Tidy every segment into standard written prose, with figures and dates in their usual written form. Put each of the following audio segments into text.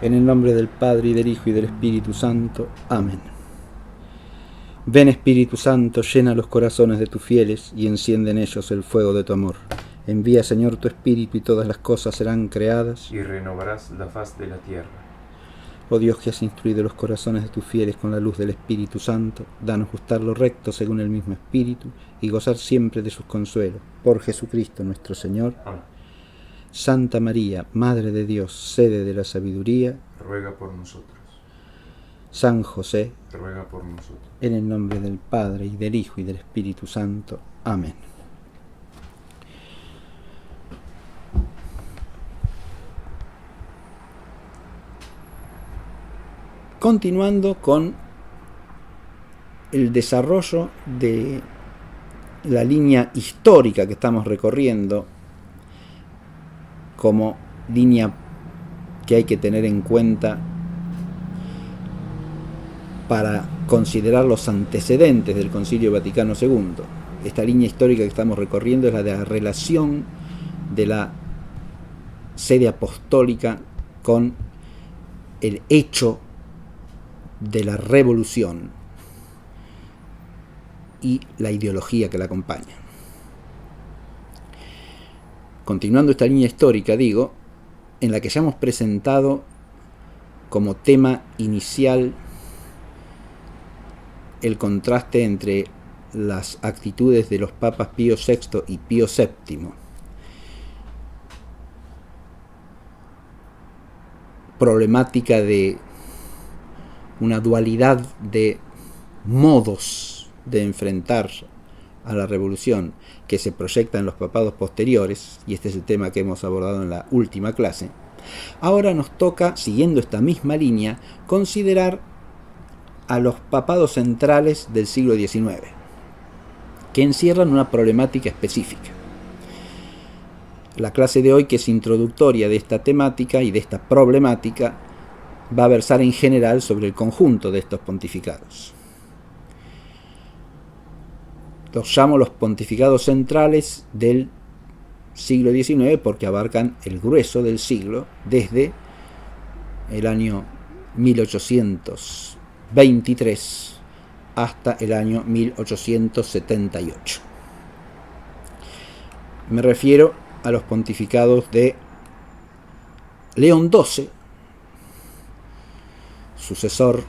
En el nombre del Padre, y del Hijo, y del Espíritu Santo. Amén. Ven, Espíritu Santo, llena los corazones de tus fieles y enciende en ellos el fuego de tu amor. Envía, Señor, tu Espíritu y todas las cosas serán creadas. Y renovarás la faz de la tierra. Oh Dios, que has instruido los corazones de tus fieles con la luz del Espíritu Santo, danos gustar lo recto según el mismo Espíritu y gozar siempre de sus consuelos. Por Jesucristo nuestro Señor. Amén. Santa María, Madre de Dios, sede de la sabiduría, Ruega por nosotros. San José, Ruega por nosotros. en el nombre del Padre, y del Hijo, y del Espíritu Santo. Amén. Continuando con el desarrollo de la línea histórica que estamos recorriendo como línea que hay que tener en cuenta para considerar los antecedentes del Concilio Vaticano II. Esta línea histórica que estamos recorriendo es la de la relación de la sede apostólica con el hecho de la revolución y la ideología que la acompaña. Continuando esta línea histórica, digo, en la que ya hemos presentado como tema inicial el contraste entre las actitudes de los papas Pío VI y Pío VII, problemática de una dualidad de modos de enfrentar a la revolución que se proyecta en los papados posteriores, y este es el tema que hemos abordado en la última clase. Ahora nos toca, siguiendo esta misma línea, considerar a los papados centrales del siglo XIX, que encierran una problemática específica. La clase de hoy, que es introductoria de esta temática y de esta problemática, va a versar en general sobre el conjunto de estos pontificados. Los llamo los pontificados centrales del siglo XIX porque abarcan el grueso del siglo, desde el año 1823 hasta el año 1878. Me refiero a los pontificados de León XII, sucesor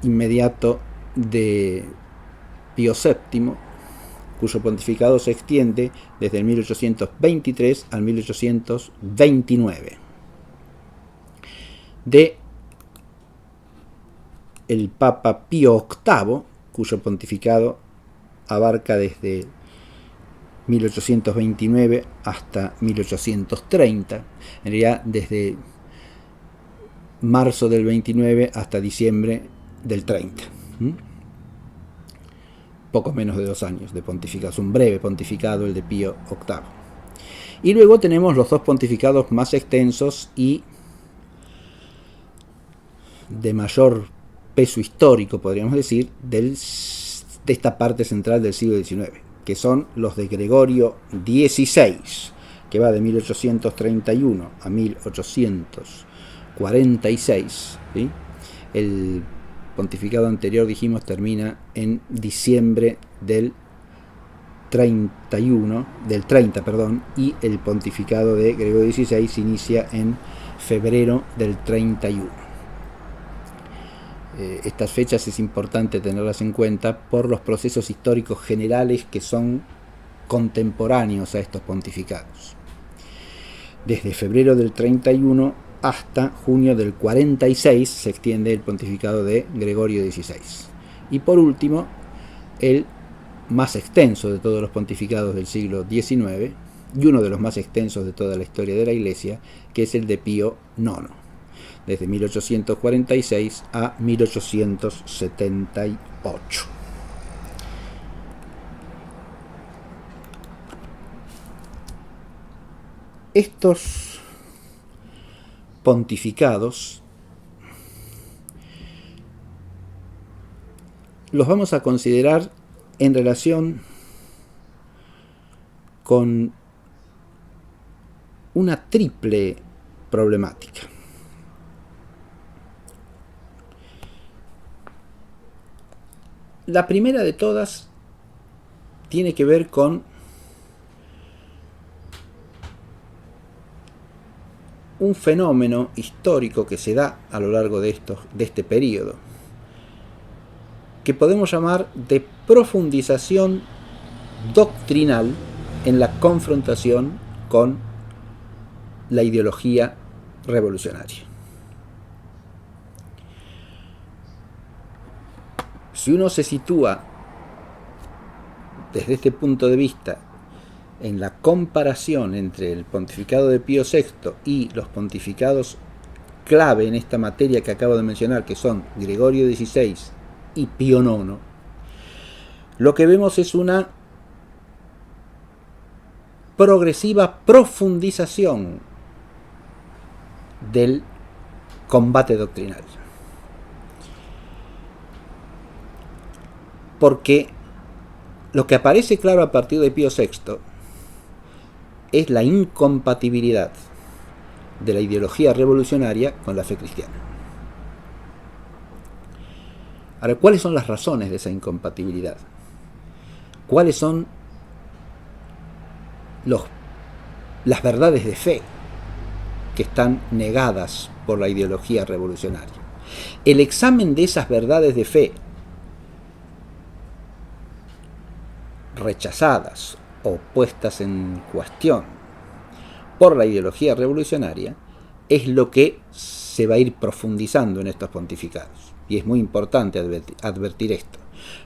inmediato de Pío VII, cuyo pontificado se extiende desde el 1823 al 1829. De el Papa Pío VIII, cuyo pontificado abarca desde 1829 hasta 1830, en realidad desde marzo del 29 hasta diciembre del 30. Poco menos de 2 años de pontificado, es un breve pontificado el de Pío VIII. Y luego tenemos los dos pontificados más extensos y de mayor peso histórico, podríamos decir, de esta parte central del siglo XIX, que son los de Gregorio XVI, que va de 1831 a 1846, ¿sí? El pontificado anterior, dijimos, termina en diciembre del 30, y el pontificado de Gregorio XVI se inicia en febrero del 31. Estas fechas es importante tenerlas en cuenta por los procesos históricos generales que son contemporáneos a estos pontificados. Desde febrero del 31 hasta junio del 46 se extiende el pontificado de Gregorio XVI. Y por último, el más extenso de todos los pontificados del siglo XIX, y uno de los más extensos de toda la historia de la Iglesia, que es el de Pío IX, desde 1846 a 1878. Estos pontificados los vamos a considerar en relación con una triple problemática. La primera de todas tiene que ver con un fenómeno histórico que se da a lo largo de este periodo, que podemos llamar de profundización doctrinal en la confrontación con la ideología revolucionaria. Si uno se sitúa desde este punto de vista en la comparación entre el pontificado de Pío VI y los pontificados clave en esta materia que acabo de mencionar, que son Gregorio XVI y Pío IX, lo que vemos es una progresiva profundización del combate doctrinal. Porque lo que aparece claro a partir de Pío VI es la incompatibilidad de la ideología revolucionaria con la fe cristiana. Ahora, ¿cuáles son las razones de esa incompatibilidad? ¿Cuáles son las verdades de fe que están negadas por la ideología revolucionaria? El examen de esas verdades de fe rechazadas o puestas en cuestión por la ideología revolucionaria es lo que se va a ir profundizando en estos pontificados. Y es muy importante advertir esto,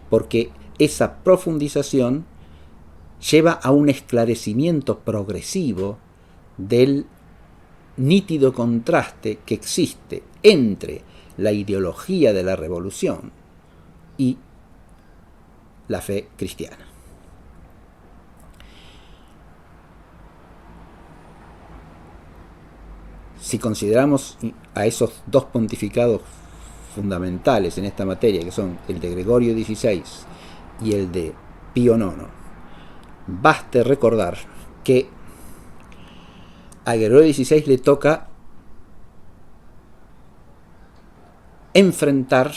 porque esa profundización lleva a un esclarecimiento progresivo del nítido contraste que existe entre la ideología de la revolución y la fe cristiana. Si consideramos a esos dos pontificados fundamentales en esta materia, que son el de Gregorio XVI y el de Pío IX, baste recordar que a Gregorio XVI le toca enfrentar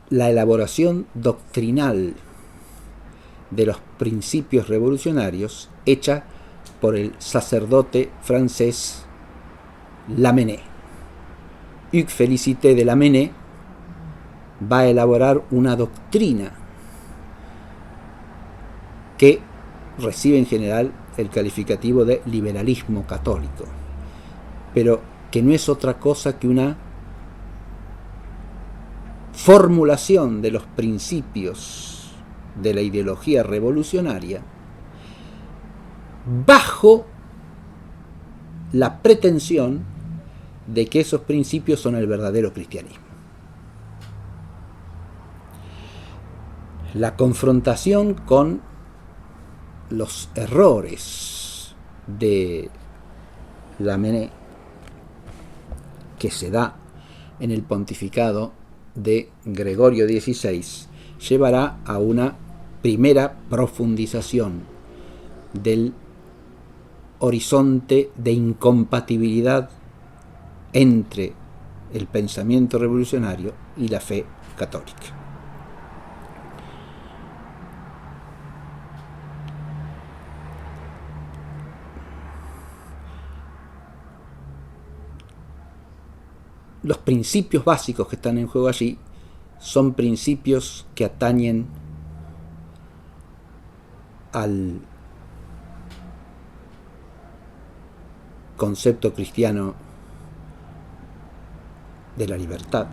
la elaboración doctrinal de los principios revolucionarios hecha por el sacerdote francés Lamennais. Hugues Félicité de Lamennais va a elaborar una doctrina que recibe en general el calificativo de liberalismo católico, pero que no es otra cosa que una formulación de los principios de la ideología revolucionaria bajo la pretensión de que esos principios son el verdadero cristianismo. La confrontación con los errores de Lamennais que se da en el pontificado de Gregorio XVI llevará a una primera profundización del horizonte de incompatibilidad entre el pensamiento revolucionario y la fe católica. Los principios básicos que están en juego allí son principios que atañen al concepto cristiano de la libertad,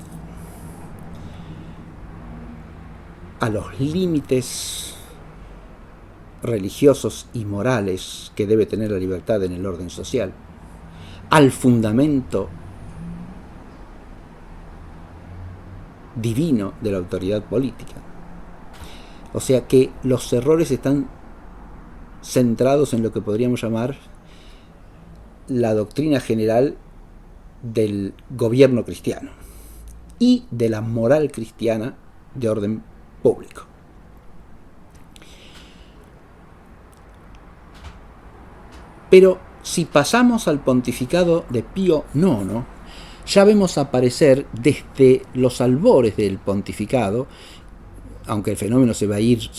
a los límites religiosos y morales que debe tener la libertad en el orden social, al fundamento divino de la autoridad política. O sea que los errores están centrados en lo que podríamos llamar la doctrina general del gobierno cristiano y de la moral cristiana de orden público. Pero si pasamos al pontificado de Pío IX, ya vemos aparecer desde los albores del pontificado, aunque el fenómeno se va a ir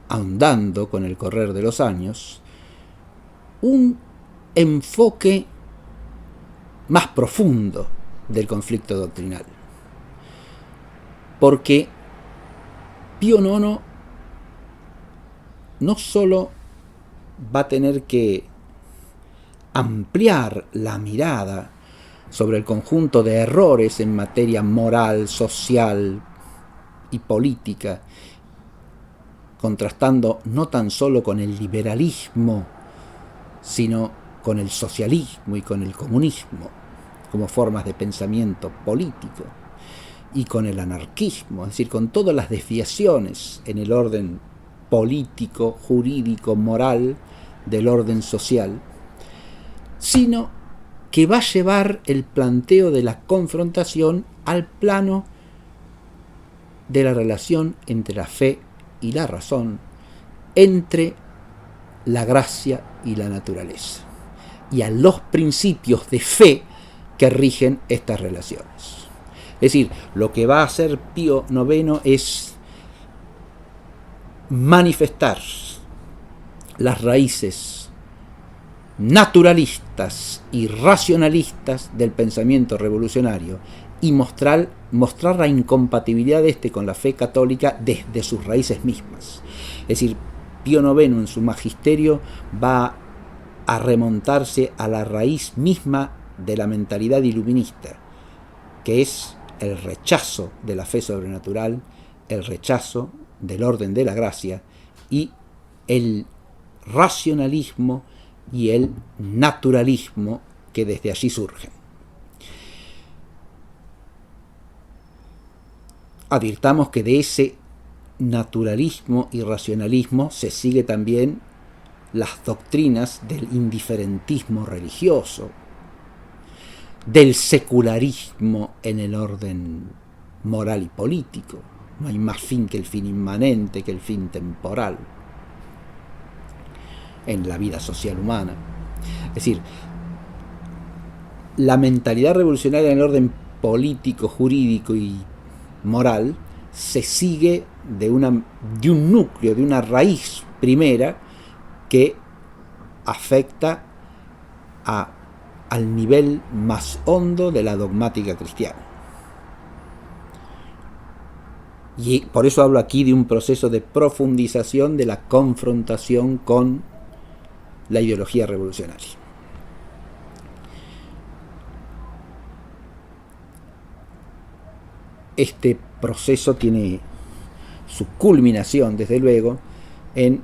ahondando con el correr de los años, un enfoque más profundo del conflicto doctrinal. Porque Pío IX no solo va a tener que ampliar la mirada sobre el conjunto de errores en materia moral, social y política, contrastando no tan solo con el liberalismo, sino con el socialismo y con el comunismo como formas de pensamiento político, y con el anarquismo, es decir, con todas las desviaciones en el orden político, jurídico, moral del orden social, sino que va a llevar el planteo de la confrontación al plano de la relación entre la fe y la razón, entre la gracia y la naturaleza, y a los principios de fe que rigen estas relaciones. Es decir, lo que va a hacer Pío IX es manifestar las raíces naturalistas y racionalistas del pensamiento revolucionario y mostrar la incompatibilidad de este con la fe católica desde sus raíces mismas. Es decir, Pío IX en su magisterio va a remontarse a la raíz misma de la mentalidad iluminista, que es el rechazo de la fe sobrenatural, el rechazo del orden de la gracia y el racionalismo y el naturalismo que desde allí surgen. Advirtamos que de ese naturalismo y racionalismo se sigue también las doctrinas del indiferentismo religioso, del secularismo en el orden moral y político. No hay más fin que el fin inmanente, que el fin temporal en la vida social humana. Es decir, la mentalidad revolucionaria en el orden político, jurídico y moral se sigue de un núcleo, de una raíz primera que afecta al nivel más hondo de la dogmática cristiana. Y por eso hablo aquí de un proceso de profundización de la confrontación con la ideología revolucionaria. Este proceso tiene su culminación, desde luego, en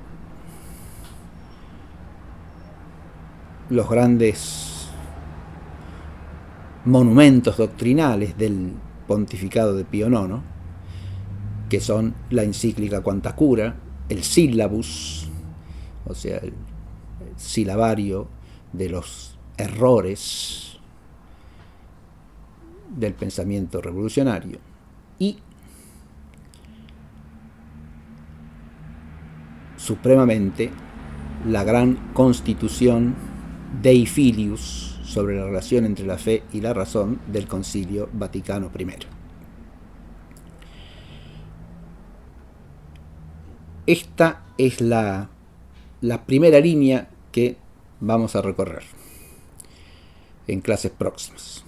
los grandes monumentos doctrinales del pontificado de Pío IX, que son la encíclica Quanta Cura, el Syllabus, o sea, el silabario de los errores del pensamiento revolucionario, y supremamente la gran constitución Dei Filius sobre la relación entre la fe y la razón del Concilio Vaticano I. Esta es la primera línea que vamos a recorrer en clases próximas.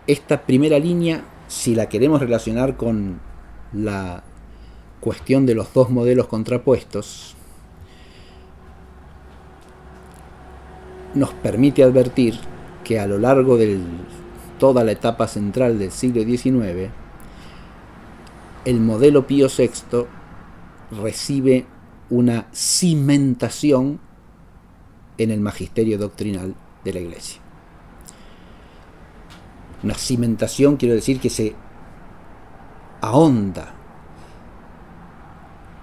Esta primera línea, si la queremos relacionar con la cuestión de los dos modelos contrapuestos, nos permite advertir que a lo largo de toda la etapa central del siglo XIX, el modelo Pío VI recibe una cimentación en el magisterio doctrinal de la Iglesia. Una cimentación, quiero decir, que se ahonda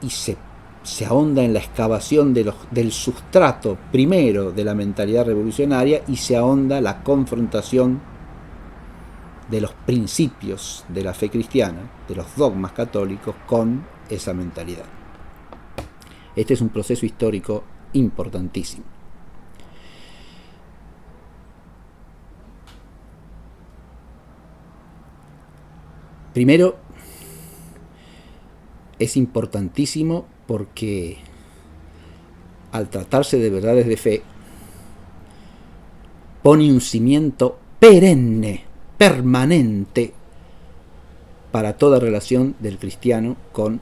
y se ahonda en la excavación del sustrato primero de la mentalidad revolucionaria, y se ahonda la confrontación de los principios de la fe cristiana, de los dogmas católicos, con esa mentalidad. Este es un proceso histórico importantísimo. Primero, es importantísimo porque al tratarse de verdades de fe, pone un cimiento perenne, permanente, para toda relación del cristiano con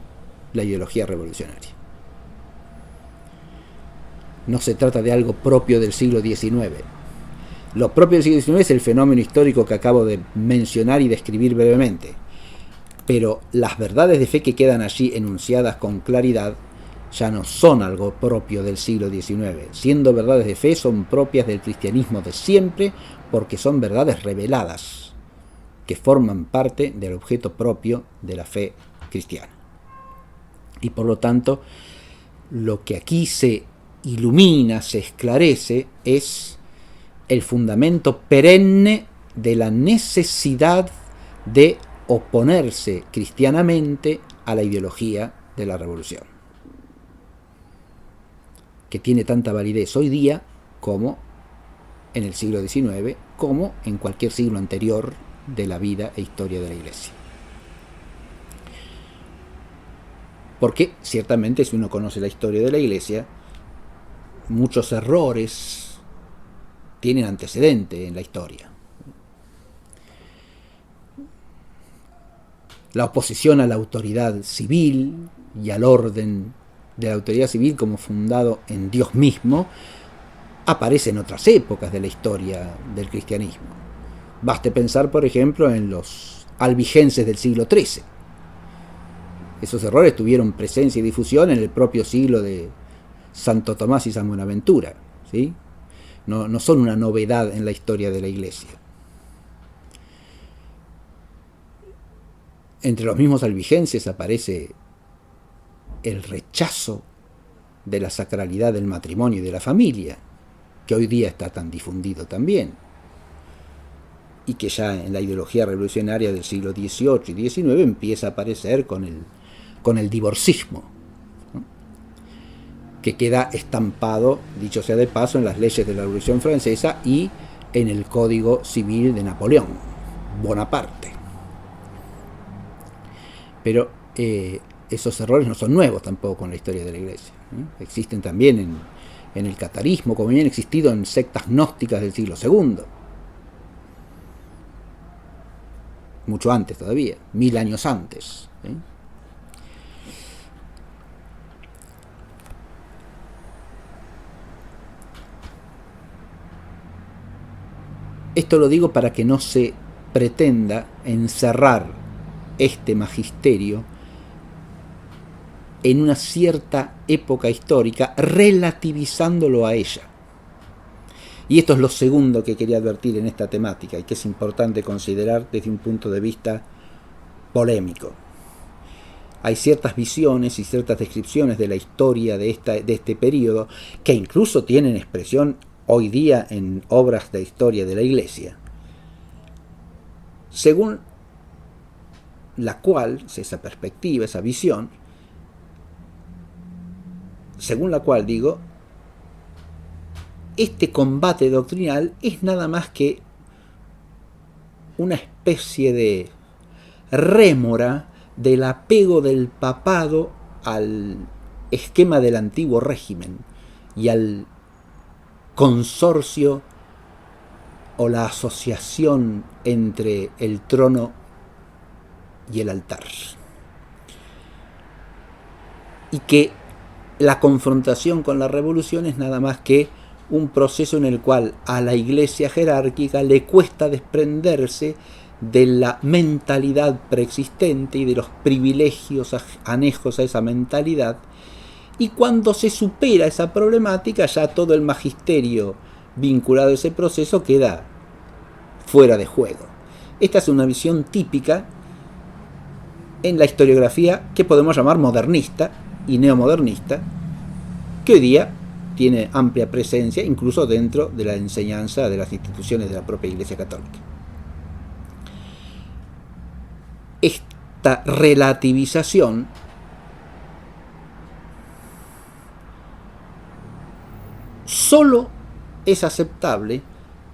la ideología revolucionaria. No se trata de algo propio del siglo XIX. Lo propio del siglo XIX es el fenómeno histórico que acabo de mencionar y describir brevemente. Pero las verdades de fe que quedan allí enunciadas con claridad ya no son algo propio del siglo XIX. Siendo verdades de fe, son propias del cristianismo de siempre, porque son verdades reveladas, que forman parte del objeto propio de la fe cristiana. Y por lo tanto, lo que aquí se ilumina, se esclarece, es el fundamento perenne de la necesidad de oponerse cristianamente a la ideología de la revolución, que tiene tanta validez hoy día como en el siglo XIX, como en cualquier siglo anterior de la vida e historia de la Iglesia. Porque ciertamente, si uno conoce la historia de la Iglesia, muchos errores tienen antecedente en la historia. La oposición a la autoridad civil y al orden de la autoridad civil como fundado en Dios mismo aparece en otras épocas de la historia del cristianismo. Baste pensar, por ejemplo, en los albigenses del siglo XIII. Esos errores tuvieron presencia y difusión en el propio siglo de Santo Tomás y San Buenaventura, ¿sí? No son una novedad en la historia de la Iglesia. Entre los mismos albigenses aparece el rechazo de la sacralidad del matrimonio y de la familia, que hoy día está tan difundido también, y que ya en la ideología revolucionaria del siglo XVIII y XIX empieza a aparecer con el divorcismo, ¿no? Que queda estampado, dicho sea de paso, en las leyes de la Revolución Francesa y en el Código Civil de Napoleón Bonaparte. Pero esos errores no son nuevos tampoco en la historia de la Iglesia, ¿no? Existen también en el catarismo, como bien existido en sectas gnósticas del siglo II. Mucho antes todavía, 1000 años antes, ¿sí? Esto lo digo para que no se pretenda encerrar este magisterio en una cierta época histórica, relativizándolo a ella. Y esto es lo segundo que quería advertir en esta temática y que es importante considerar desde un punto de vista polémico. Hay ciertas visiones y ciertas descripciones de la historia de este periodo que incluso tienen expresión hoy día en obras de historia de la Iglesia, según la cual, esa perspectiva, esa visión, según la cual, digo, este combate doctrinal es nada más que una especie de rémora del apego del papado al esquema del antiguo régimen y al consorcio o la asociación entre el trono y el altar. Y que la confrontación con la revolución es nada más que un proceso en el cual a la Iglesia jerárquica le cuesta desprenderse de la mentalidad preexistente y de los privilegios anejos a esa mentalidad, y cuando se supera esa problemática ya todo el magisterio vinculado a ese proceso queda fuera de juego. Esta es una visión típica en la historiografía que podemos llamar modernista y neomodernista, que hoy día tiene amplia presencia incluso dentro de la enseñanza de las instituciones de la propia Iglesia Católica. Esta relativización solo es aceptable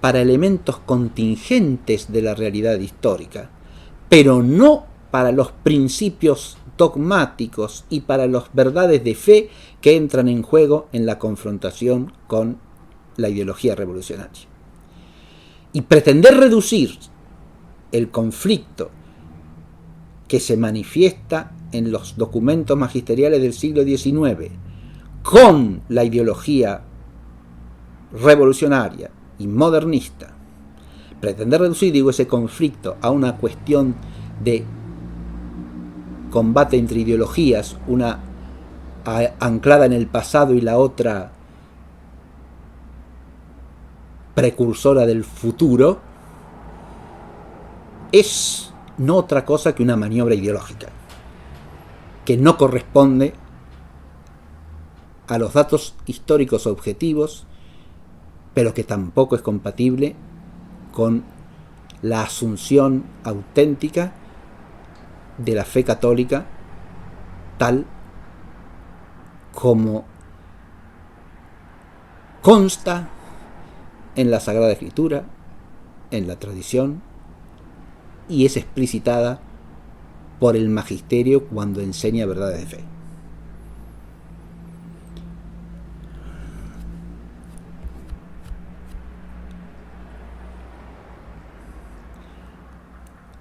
para elementos contingentes de la realidad histórica, pero no para los principios dogmáticos y para las verdades de fe que entran en juego en la confrontación con la ideología revolucionaria. Y pretender reducir el conflicto que se manifiesta en los documentos magisteriales del siglo XIX con la ideología revolucionaria y modernista, pretender reducir, ese conflicto a una cuestión de combate entre ideologías, una anclada en el pasado y la otra precursora del futuro, es no otra cosa que una maniobra ideológica que no corresponde a los datos históricos objetivos, pero que tampoco es compatible con la asunción auténtica de la fe católica tal como consta en la Sagrada Escritura, en la tradición, y es explicitada por el magisterio cuando enseña verdades de fe.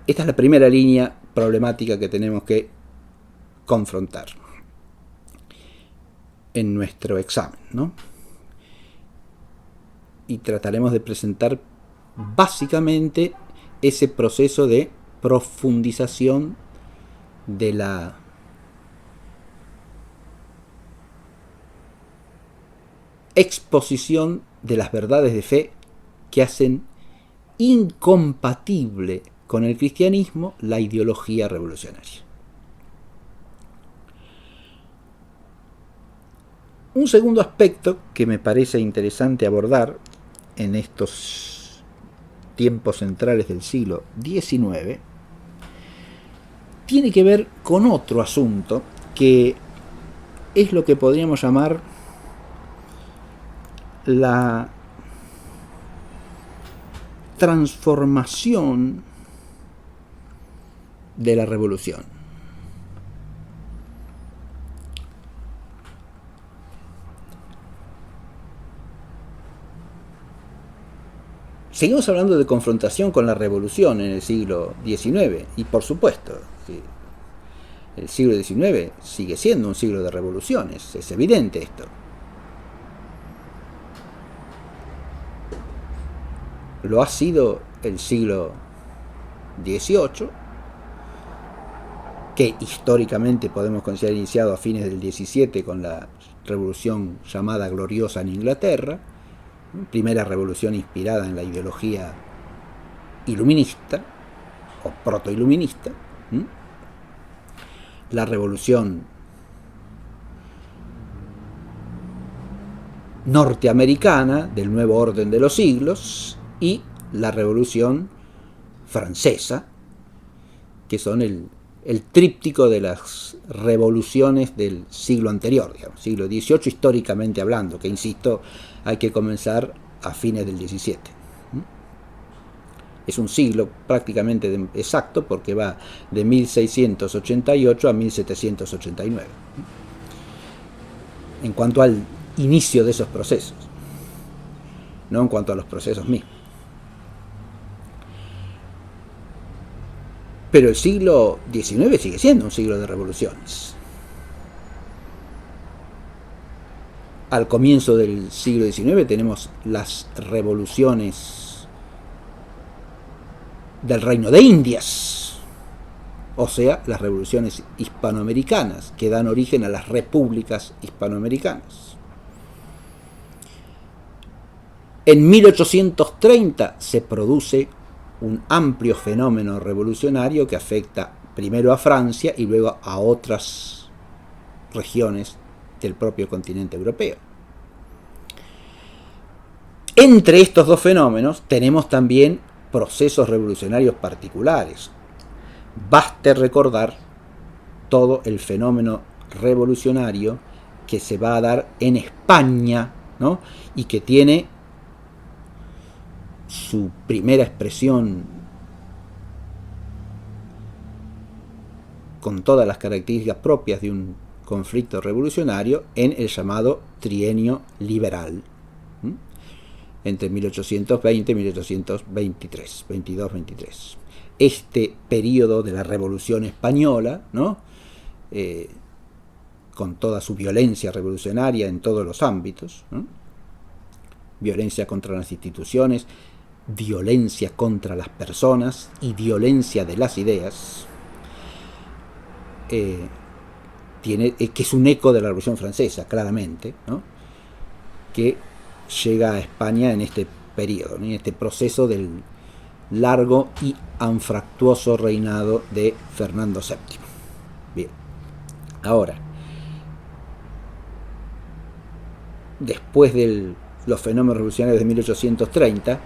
Esta es la primera línea problemática que tenemos que confrontar en nuestro examen, ¿no? Y trataremos de presentar básicamente ese proceso de profundización de la exposición de las verdades de fe que hacen incompatible con el cristianismo la ideología revolucionaria. Un segundo aspecto que me parece interesante abordar en estos tiempos centrales del siglo XIX tiene que ver con otro asunto que es lo que podríamos llamar la transformación de la revolución. Seguimos hablando de confrontación con la revolución en el siglo XIX, y por supuesto, el siglo XIX sigue siendo un siglo de revoluciones, es evidente esto. Lo ha sido el siglo XVIII, que históricamente podemos considerar iniciado a fines del XVII con la revolución llamada gloriosa en Inglaterra, primera revolución inspirada en la ideología iluminista o protoiluminista, la revolución norteamericana del nuevo orden de los siglos y la revolución francesa, que son el tríptico de las revoluciones del siglo anterior, digamos, siglo XVIII históricamente hablando, que insisto, hay que comenzar a fines del XVII. Es un siglo prácticamente exacto porque va de 1688 a 1789, en cuanto al inicio de esos procesos, no en cuanto a los procesos mismos. Pero el siglo XIX sigue siendo un siglo de revoluciones. Al comienzo del siglo XIX tenemos las revoluciones del Reino de Indias, o sea, las revoluciones hispanoamericanas, que dan origen a las repúblicas hispanoamericanas. En 1830 se produce un amplio fenómeno revolucionario que afecta primero a Francia y luego a otras regiones del propio continente europeo. Entre estos dos fenómenos tenemos también procesos revolucionarios particulares. Baste recordar todo el fenómeno revolucionario que se va a dar en España, ¿no? Y que tiene su primera expresión con todas las características propias de un conflicto revolucionario, en el llamado trienio liberal, entre 1820 y 1823, 22-23. Este periodo de la Revolución Española, ¿no? Con toda su violencia revolucionaria en todos los ámbitos, ¿no? Violencia contra las instituciones, violencia contra las personas y violencia de las ideas, que es un eco de la Revolución Francesa, claramente, ¿no? Que llega a España en este periodo, ¿no? En este proceso del largo y anfractuoso reinado de Fernando VII. Bien, ahora, después de los fenómenos revolucionarios de 1830,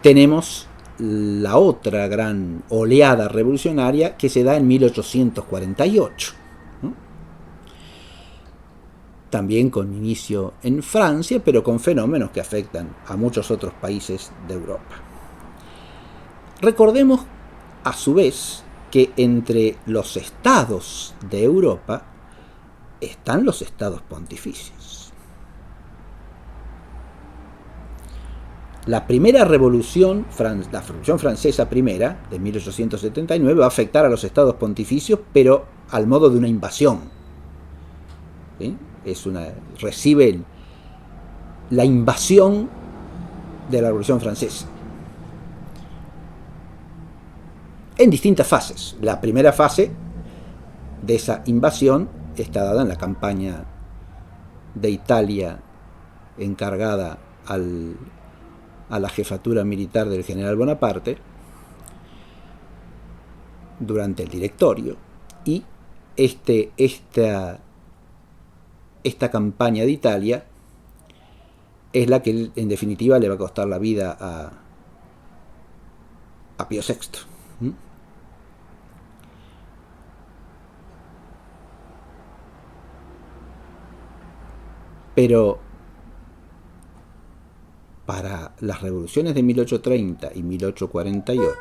tenemos la otra gran oleada revolucionaria que se da en 1848, ¿no? También con inicio en Francia, pero con fenómenos que afectan a muchos otros países de Europa. Recordemos, a su vez, que entre los estados de Europa están los estados pontificios. La primera revolución, la Revolución Francesa primera, de 1879, va a afectar a los estados pontificios, pero al modo de una invasión. ¿Sí? Reciben la invasión de la Revolución Francesa en distintas fases. La primera fase de esa invasión está dada en la campaña de Italia encargada a la jefatura militar del general Bonaparte durante el Directorio, y esta campaña de Italia es la que en definitiva le va a costar la vida a Pío VI. Pero para las revoluciones de 1830 y 1848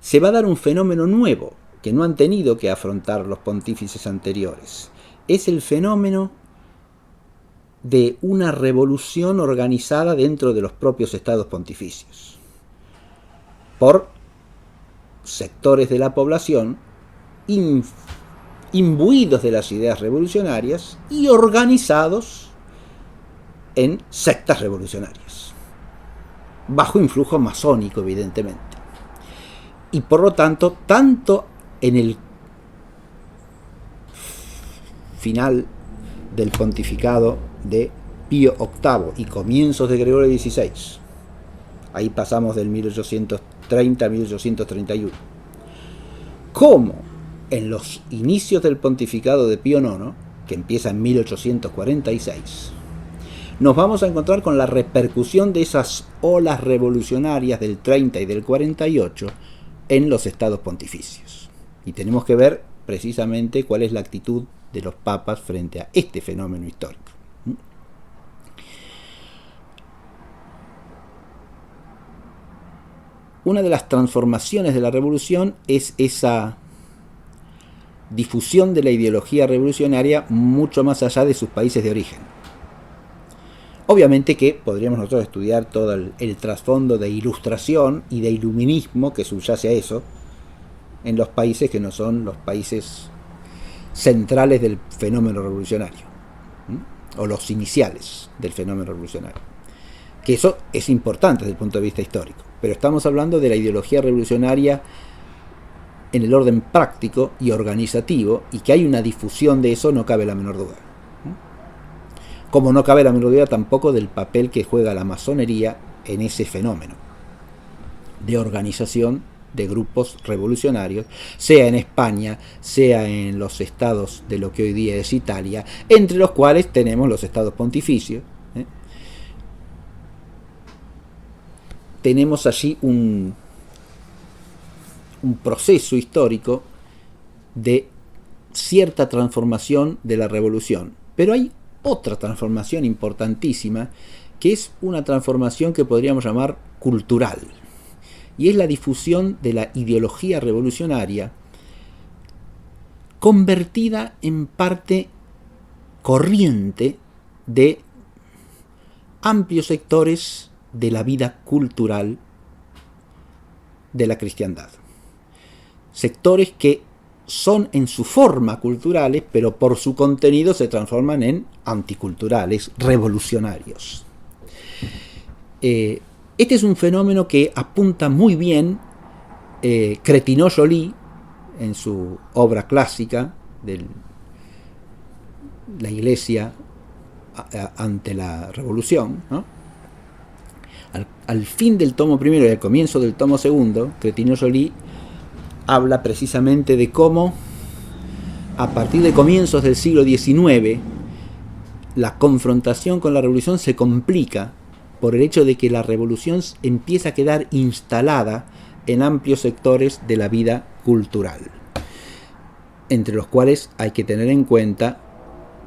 se va a dar un fenómeno nuevo que no han tenido que afrontar los pontífices anteriores. Es el fenómeno de una revolución organizada dentro de los propios estados pontificios por sectores de la población imbuidos de las ideas revolucionarias y organizados en sectas revolucionarias, bajo influjo masónico, evidentemente. Y por lo tanto, tanto en el final del pontificado de Pío VIII y comienzos de Gregorio XVI, ahí pasamos del 1830 a 1831, como en los inicios del pontificado de Pío IX, que empieza en 1846, nos vamos a encontrar con la repercusión de esas olas revolucionarias del 30 y del 48 en los estados pontificios. Y tenemos que ver precisamente cuál es la actitud de los papas frente a este fenómeno histórico. Una de las transformaciones de la revolución es esa difusión de la ideología revolucionaria mucho más allá de sus países de origen. Obviamente que podríamos nosotros estudiar todo el trasfondo de ilustración y de iluminismo que subyace a eso en los países que no son los países centrales del fenómeno revolucionario, o los iniciales del fenómeno revolucionario. Que eso es importante desde el punto de vista histórico, pero estamos hablando de la ideología revolucionaria en el orden práctico y organizativo, y que hay una difusión de eso no cabe la menor duda. Como no cabe la menor duda tampoco del papel que juega la masonería en ese fenómeno de organización de grupos revolucionarios, sea en España, sea en los estados de lo que hoy día es Italia, entre los cuales tenemos los estados pontificios. Tenemos allí un proceso histórico de cierta transformación de la revolución, pero hay otra transformación importantísima, que es una transformación que podríamos llamar cultural, y es la difusión de la ideología revolucionaria convertida en parte corriente de amplios sectores de la vida cultural de la cristiandad. Sectores que son en su forma culturales, pero por su contenido se transforman en anticulturales, revolucionarios. Este es un fenómeno que apunta muy bien Cretineau-Joly en su obra clásica de la Iglesia ante la Revolución, ¿no? Al fin del tomo primero y al comienzo del tomo segundo, Cretineau-Joly habla precisamente de cómo a partir de comienzos del siglo XIX la confrontación con la revolución se complica por el hecho de que la revolución empieza a quedar instalada en amplios sectores de la vida cultural, entre los cuales hay que tener en cuenta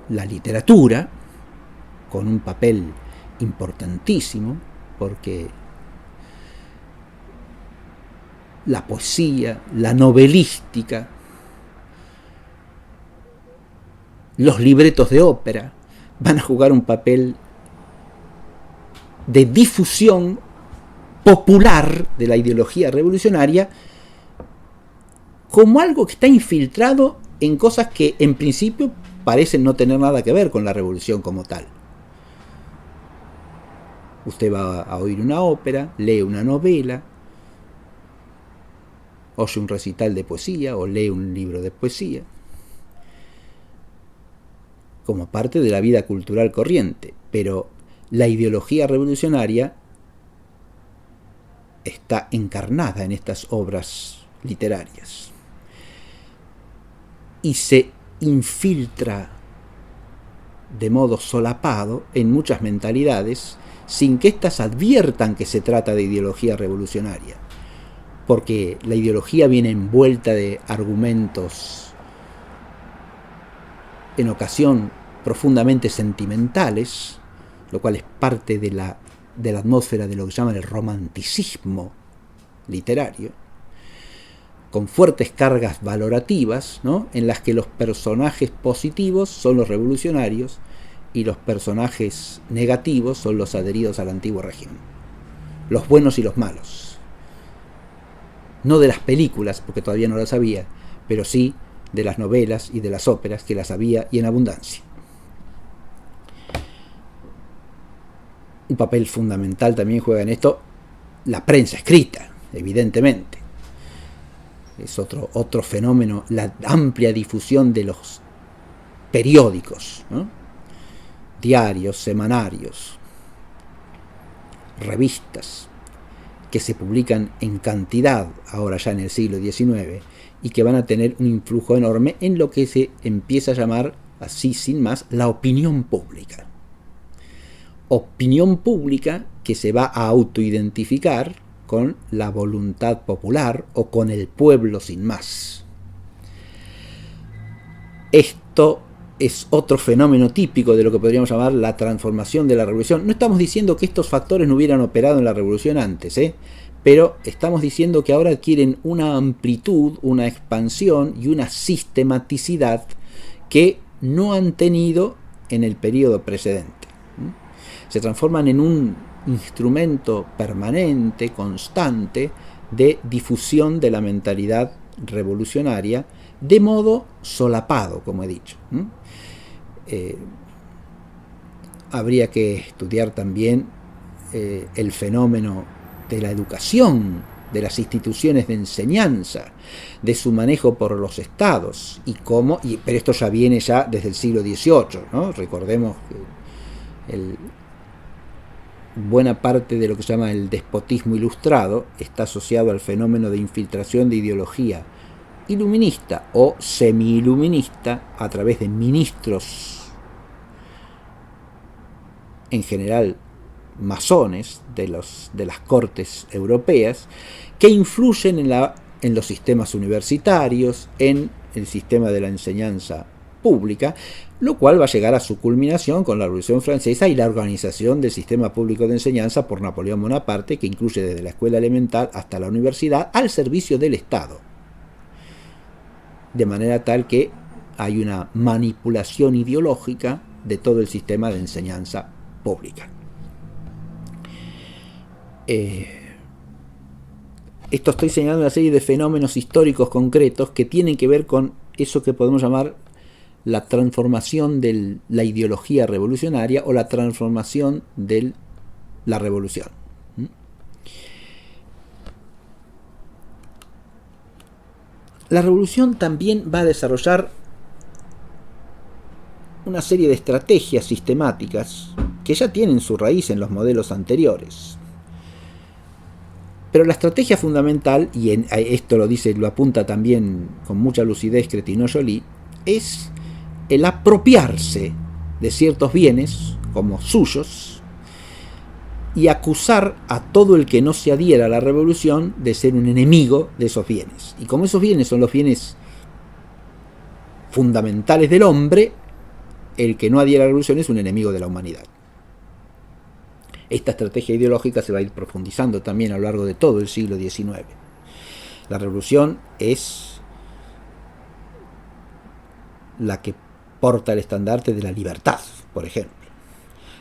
la literatura, con un papel importantísimo, porque la poesía, la novelística, los libretos de ópera van a jugar un papel de difusión popular de la ideología revolucionaria como algo que está infiltrado en cosas que en principio parecen no tener nada que ver con la revolución como tal. Usted va a oír una ópera, lee una novela, oye un recital de poesía o lee un libro de poesía, como parte de la vida cultural corriente, pero la ideología revolucionaria está encarnada en estas obras literarias y se infiltra de modo solapado en muchas mentalidades sin que éstas adviertan que se trata de ideología revolucionaria, porque la ideología viene envuelta de argumentos en ocasión profundamente sentimentales, lo cual es parte de la atmósfera de lo que llaman el romanticismo literario, con fuertes cargas valorativas, ¿no?, en las que los personajes positivos son los revolucionarios y los personajes negativos son los adheridos al antiguo régimen, los buenos y los malos. No de las películas, porque todavía no las había, pero sí de las novelas y de las óperas, que las había y en abundancia. Un papel fundamental también juega en esto la prensa escrita, evidentemente. Es otro fenómeno, la amplia difusión de los periódicos, ¿no?, diarios, semanarios, revistas, que se publican en cantidad ahora ya en el siglo XIX y que van a tener un influjo enorme en lo que se empieza a llamar, así sin más, la opinión pública. Opinión pública que se va a autoidentificar con la voluntad popular o con el pueblo sin más. Esto es otro fenómeno típico de lo que podríamos llamar la transformación de la revolución. No estamos diciendo que estos factores no hubieran operado en la revolución antes, pero estamos diciendo que ahora adquieren una amplitud, una expansión y una sistematicidad que no han tenido en el periodo precedente. Se transforman en un instrumento permanente, constante, de difusión de la mentalidad revolucionaria de modo solapado, como he dicho. Habría que estudiar también el fenómeno de la educación, de las instituciones de enseñanza, de su manejo por los estados, y cómo, pero esto ya viene ya desde el siglo XVIII, ¿no? Recordemos que buena parte de lo que se llama el despotismo ilustrado está asociado al fenómeno de infiltración de ideología iluminista o semi-iluminista a través de ministros, en general masones de las cortes europeas, que influyen en los sistemas universitarios, en el sistema de la enseñanza pública, lo cual va a llegar a su culminación con la Revolución Francesa y la organización del sistema público de enseñanza por Napoleón Bonaparte, que incluye desde la escuela elemental hasta la universidad al servicio del Estado, de manera tal que hay una manipulación ideológica de todo el sistema de enseñanza pública. Esto estoy señalando una serie de fenómenos históricos concretos que tienen que ver con eso que podemos llamar la transformación de la ideología revolucionaria o la transformación de la revolución. La revolución también va a desarrollar una serie de estrategias sistemáticas que ya tienen su raíz en los modelos anteriores. Pero la estrategia fundamental, y esto lo apunta también con mucha lucidez Cretineau-Joly, es el apropiarse de ciertos bienes como suyos y acusar a todo el que no se adhiera a la revolución de ser un enemigo de esos bienes. Y como esos bienes son los bienes fundamentales del hombre, el que no adhiera a la revolución es un enemigo de la humanidad. Esta estrategia ideológica se va a ir profundizando también a lo largo de todo el siglo XIX. La revolución es la que porta el estandarte de la libertad, por ejemplo.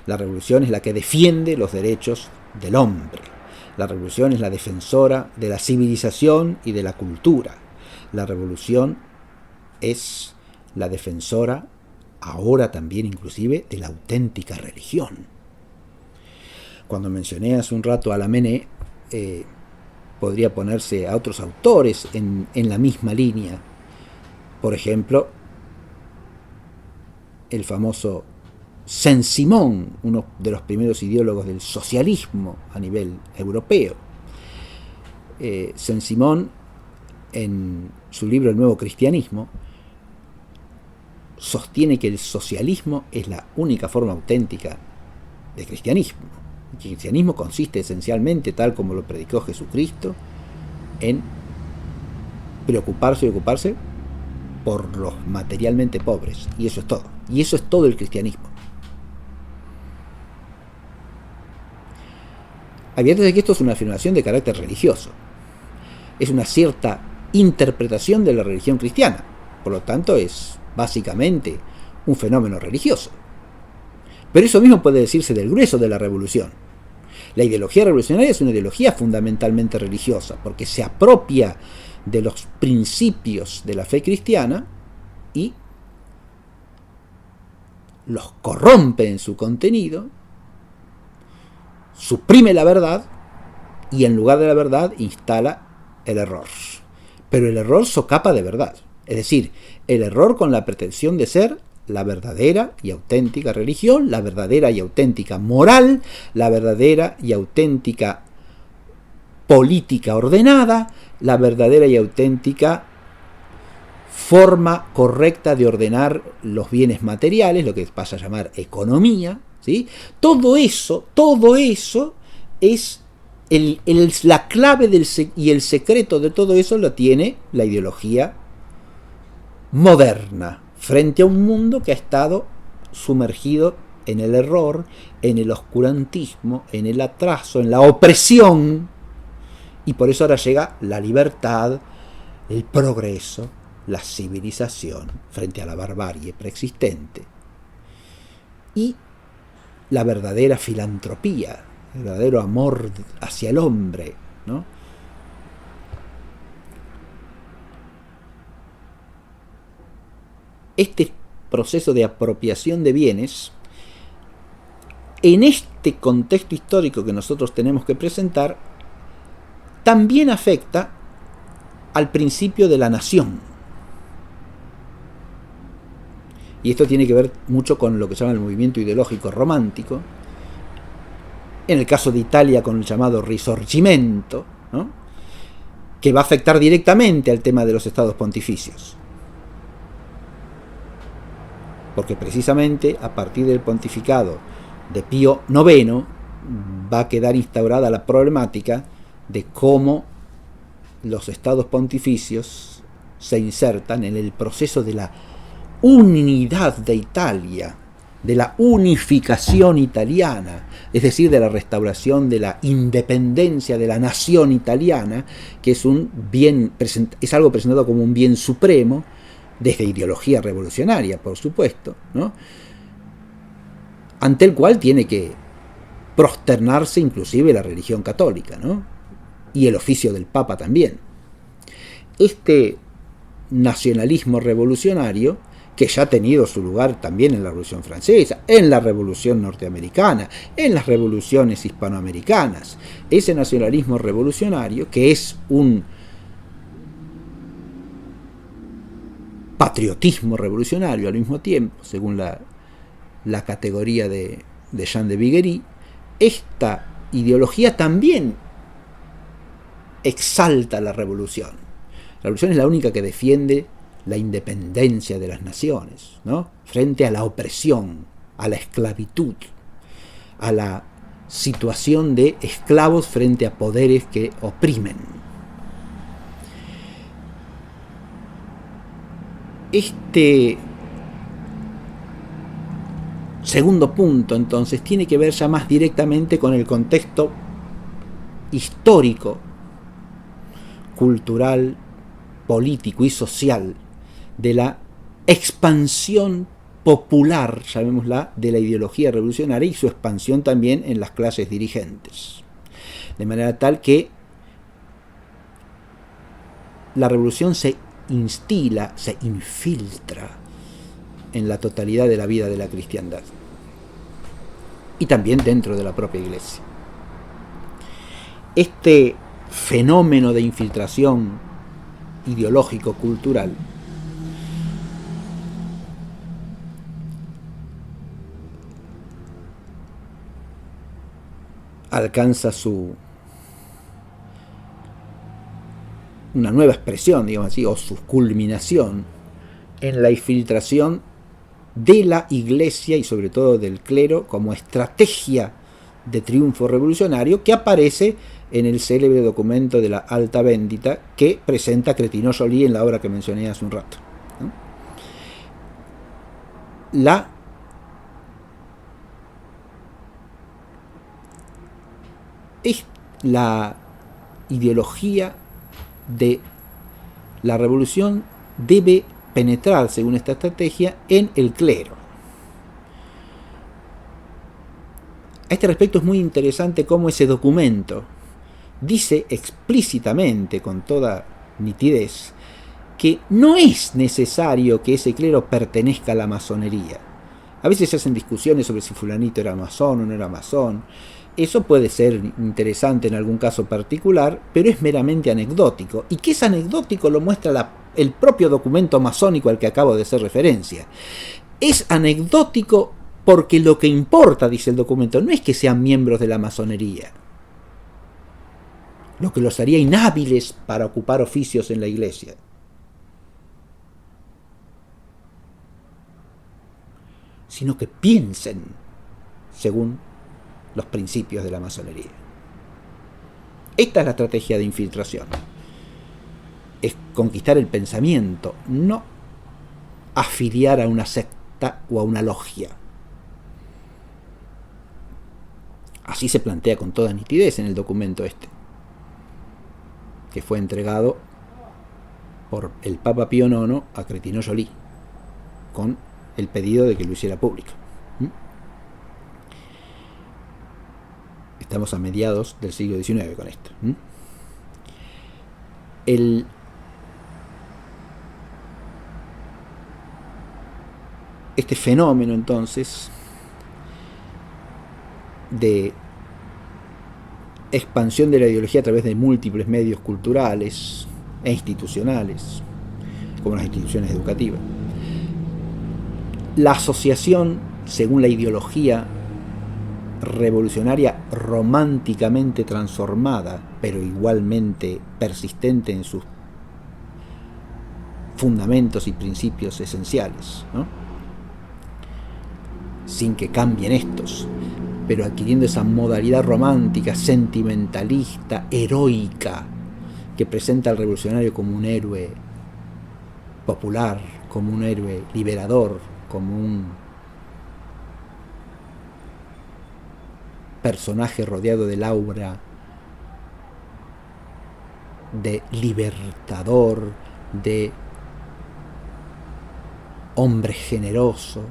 La revolución es la que defiende los derechos del hombre. La revolución es la defensora de la civilización y de la cultura. La revolución es la defensora, ahora también inclusive, de la auténtica religión. Cuando mencioné hace un rato a Lamennais, podría ponerse a otros autores en la misma línea. Por ejemplo, el famoso Saint-Simon, uno de los primeros ideólogos del socialismo a nivel europeo. Saint-Simon, en su libro El Nuevo Cristianismo, sostiene que el socialismo es la única forma auténtica de cristianismo. El cristianismo consiste esencialmente, tal como lo predicó Jesucristo, en preocuparse y ocuparse por los materialmente pobres. Y eso es todo. Y eso es todo el cristianismo. Advierte que esto es una afirmación de carácter religioso. Es una cierta interpretación de la religión cristiana. Por lo tanto, es básicamente un fenómeno religioso. Pero eso mismo puede decirse del grueso de la revolución. La ideología revolucionaria es una ideología fundamentalmente religiosa, porque se apropia de los principios de la fe cristiana y los corrompe en su contenido, suprime la verdad y en lugar de la verdad instala el error. Pero el error socapa de verdad. Es decir, el error con la pretensión de ser la verdadera y auténtica religión, la verdadera y auténtica moral, la verdadera y auténtica política ordenada, la verdadera y auténtica forma correcta de ordenar los bienes materiales, lo que pasa a llamar economía, ¿sí? Todo eso es la clave y el secreto de todo eso lo tiene la ideología moderna, frente a un mundo que ha estado sumergido en el error, en el oscurantismo, en el atraso, en la opresión, y por eso ahora llega la libertad, el progreso, la civilización frente a la barbarie preexistente, y la verdadera filantropía, el verdadero amor hacia el hombre, ¿no? Este proceso de apropiación de bienes, en este contexto histórico que nosotros tenemos que presentar, también afecta al principio de la nación. Y esto tiene que ver mucho con lo que se llama el movimiento ideológico romántico, en el caso de Italia con el llamado Risorgimento, ¿no? Que va a afectar directamente al tema de los estados pontificios. Porque precisamente a partir del pontificado de Pío IX va a quedar instaurada la problemática de cómo los estados pontificios se insertan en el proceso de la unidad de Italia, de la unificación italiana, es decir, de la restauración de la independencia de la nación italiana, que es un bien, es algo presentado como un bien supremo, desde ideología revolucionaria, por supuesto, ¿no? Ante el cual tiene que prosternarse inclusive la religión católica, ¿no? Y el oficio del Papa también. Este nacionalismo revolucionario, que ya ha tenido su lugar también en la Revolución Francesa, en la Revolución Norteamericana, en las revoluciones hispanoamericanas, ese nacionalismo revolucionario, que es un patriotismo revolucionario al mismo tiempo, según la categoría de Jean de Viguerie, esta ideología también exalta la revolución. La revolución es la única que defiende la independencia de las naciones, ¿no? Frente a la opresión, a la esclavitud, a la situación de esclavos frente a poderes que oprimen. Este segundo punto, entonces, tiene que ver ya más directamente con el contexto histórico, cultural, político y social de la expansión popular, llamémosla, de la ideología revolucionaria y su expansión también en las clases dirigentes. De manera tal que la revolución se instila, se infiltra en la totalidad de la vida de la cristiandad y también dentro de la propia Iglesia. Este fenómeno de infiltración ideológico-cultural alcanza una nueva expresión, digamos así, o su culminación en la infiltración de la Iglesia y sobre todo del clero como estrategia de triunfo revolucionario que aparece en el célebre documento de la Alta Vendita que presenta Crétinaux-Joly en la obra que mencioné hace un rato, ¿no? La ideología de la revolución debe penetrar, según esta estrategia, en el clero. A este respecto es muy interesante cómo ese documento dice explícitamente, con toda nitidez, que no es necesario que ese clero pertenezca a la masonería. A veces se hacen discusiones sobre si fulanito era masón o no era masón. Eso puede ser interesante en algún caso particular, pero es meramente anecdótico. Y que es anecdótico lo muestra el propio documento masónico al que acabo de hacer referencia. Es anecdótico porque lo que importa, dice el documento, no es que sean miembros de la masonería, lo que los haría inhábiles para ocupar oficios en la Iglesia, sino que piensen según los principios de la masonería. Esta es la estrategia de infiltración. Es conquistar el pensamiento, no afiliar a una secta o a una logia. Así se plantea con toda nitidez en el documento este, que fue entregado por el Papa Pío IX a Crétinaux-Joly, con el pedido de que lo hiciera público. Estamos a mediados del siglo XIX con esto. Este fenómeno, entonces, de expansión de la ideología a través de múltiples medios culturales e institucionales, como las instituciones educativas, la asociación, según la ideología revolucionaria románticamente transformada, pero igualmente persistente en sus fundamentos y principios esenciales, ¿no? Sin que cambien estos, pero adquiriendo esa modalidad romántica, sentimentalista, heroica, que presenta al revolucionario como un héroe popular, como un héroe liberador, como un personaje rodeado del aura de libertador, de hombre generoso,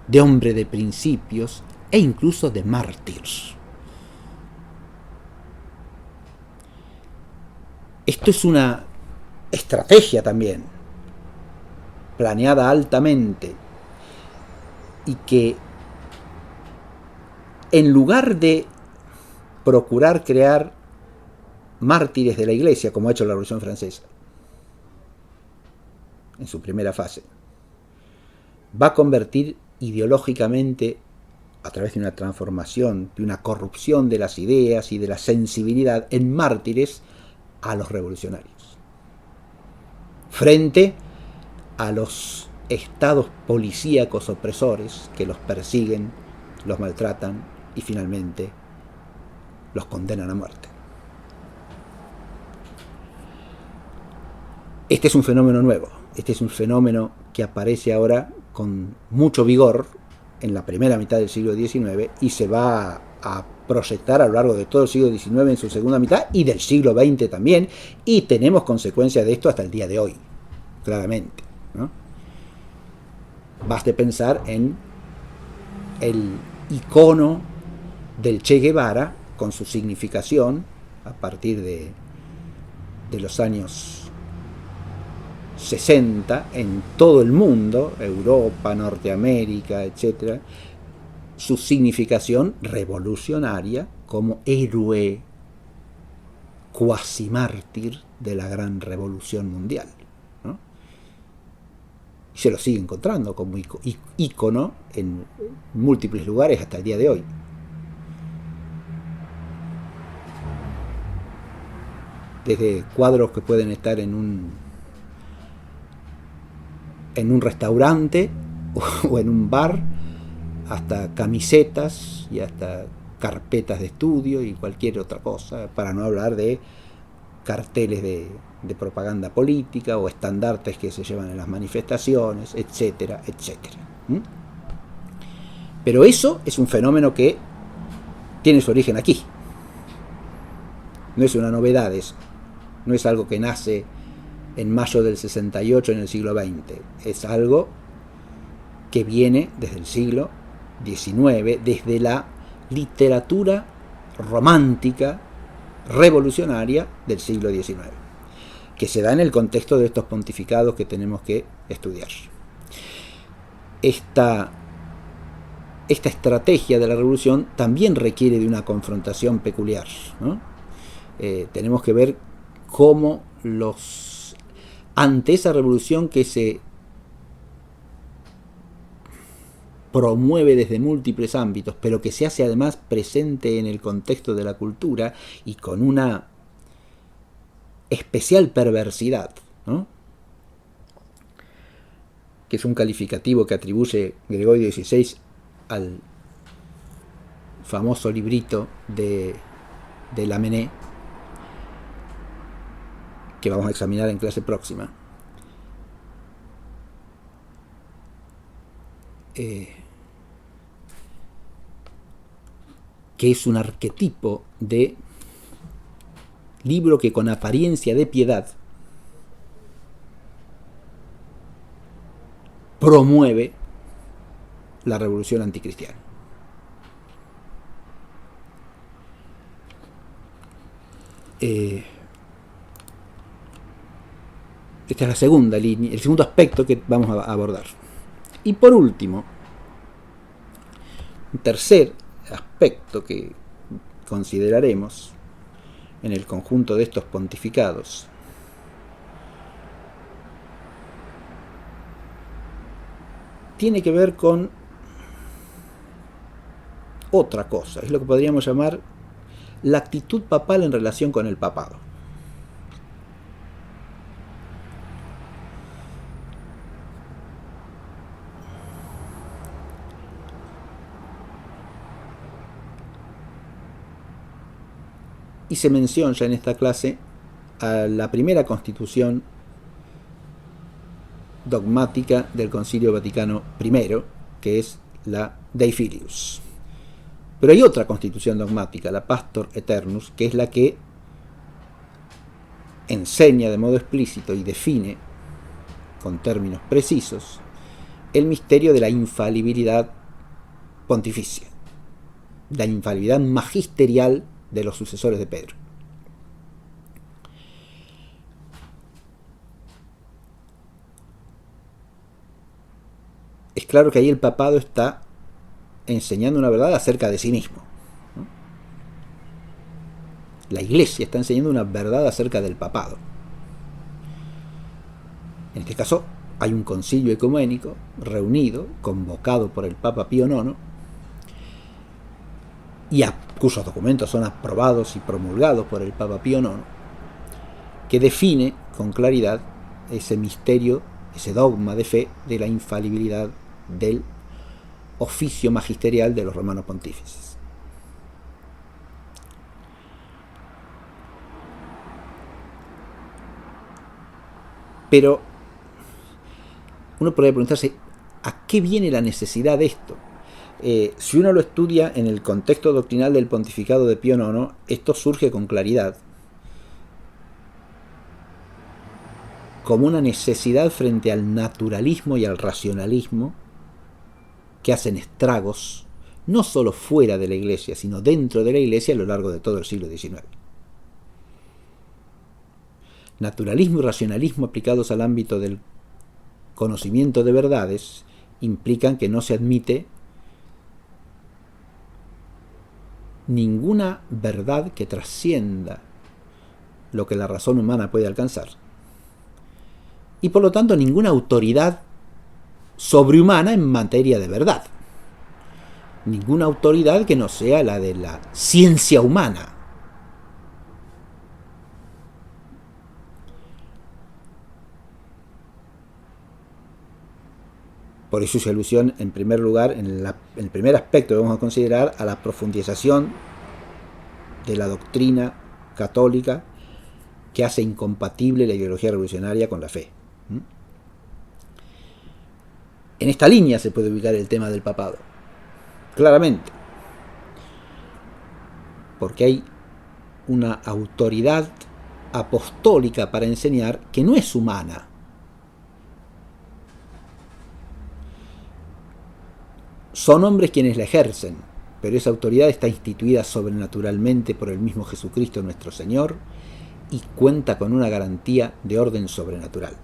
de hombre de principios e incluso de mártir. Esto es una estrategia también, planeada altamente, y que en lugar de procurar crear mártires de la Iglesia, como ha hecho la Revolución Francesa en su primera fase, va a convertir ideológicamente, a través de una transformación, de una corrupción de las ideas y de la sensibilidad, en mártires a los revolucionarios, frente a los estados policíacos opresores que los persiguen, los maltratan y finalmente los condenan a muerte. Este es un fenómeno nuevo, este es un fenómeno que aparece ahora con mucho vigor en la primera mitad del siglo XIX y se va a proyectar a lo largo de todo el siglo XIX en su segunda mitad y del siglo XX también, y tenemos consecuencias de esto hasta el día de hoy, claramente, ¿no? Baste pensar en el icono del Che Guevara con su significación a partir de los años 60 en todo el mundo, Europa, Norteamérica, etc., su significación revolucionaria como héroe cuasi mártir de la gran revolución mundial, ¿no? Y se lo sigue encontrando como ícono en múltiples lugares hasta el día de hoy. Desde cuadros que pueden estar en un restaurante o en un bar, hasta camisetas y hasta carpetas de estudio y cualquier otra cosa, para no hablar de carteles de propaganda política o estandartes que se llevan en las manifestaciones, etcétera, etcétera. Pero eso es un fenómeno que tiene su origen aquí. No es una novedad eso. No es algo que nace en mayo del 68 en el siglo XX. Es algo que viene desde el siglo XIX, desde la literatura romántica revolucionaria del siglo XIX, que se da en el contexto de estos pontificados que tenemos que estudiar. Esta estrategia de la revolución también requiere de una confrontación peculiar, ¿no? Tenemos que ver cómo ante esa revolución que se promueve desde múltiples ámbitos, pero que se hace además presente en el contexto de la cultura y con una especial perversidad, ¿no? Que es un calificativo que atribuye Gregorio XVI al famoso librito de Lamennais, que vamos a examinar en clase próxima. Que es un arquetipo de libro que con apariencia de piedad promueve la revolución anticristiana. Esta es la segunda línea, el segundo aspecto que vamos a abordar. Y por último, un tercer aspecto que consideraremos en el conjunto de estos pontificados tiene que ver con otra cosa, es lo que podríamos llamar la actitud papal en relación con el papado. Y se menciona ya en esta clase a la primera constitución dogmática del Concilio Vaticano I, que es la Dei Filius. Pero hay otra constitución dogmática, la Pastor Aeternus, que es la que enseña de modo explícito y define con términos precisos el misterio de la infalibilidad pontificia, la infalibilidad magisterial de los sucesores de Pedro. Es claro que ahí el papado está enseñando una verdad acerca de sí mismo, ¿no? La Iglesia está enseñando una verdad acerca del papado. En este caso hay un concilio ecuménico reunido, convocado por el Papa Pío IX, y cuyos documentos son aprobados y promulgados por el Papa Pío IX, que define con claridad ese misterio, ese dogma de fe de la infalibilidad del oficio magisterial de los romanos pontífices. Pero uno podría preguntarse, ¿a qué viene la necesidad de esto? Si uno lo estudia en el contexto doctrinal del pontificado de Pío IX, esto surge con claridad como una necesidad frente al naturalismo y al racionalismo que hacen estragos no solo fuera de la Iglesia, sino dentro de la Iglesia a lo largo de todo el siglo XIX. Naturalismo y racionalismo aplicados al ámbito del conocimiento de verdades implican que no se admite ninguna verdad que trascienda lo que la razón humana puede alcanzar, y por lo tanto ninguna autoridad sobrehumana en materia de verdad, ninguna autoridad que no sea la de la ciencia humana. Por eso hice alusión en primer lugar, en el primer aspecto que vamos a considerar, a la profundización de la doctrina católica que hace incompatible la ideología revolucionaria con la fe. En esta línea se puede ubicar el tema del papado, claramente, porque hay una autoridad apostólica para enseñar que no es humana. Son hombres quienes la ejercen, pero esa autoridad está instituida sobrenaturalmente por el mismo Jesucristo nuestro Señor y cuenta con una garantía de orden sobrenatural,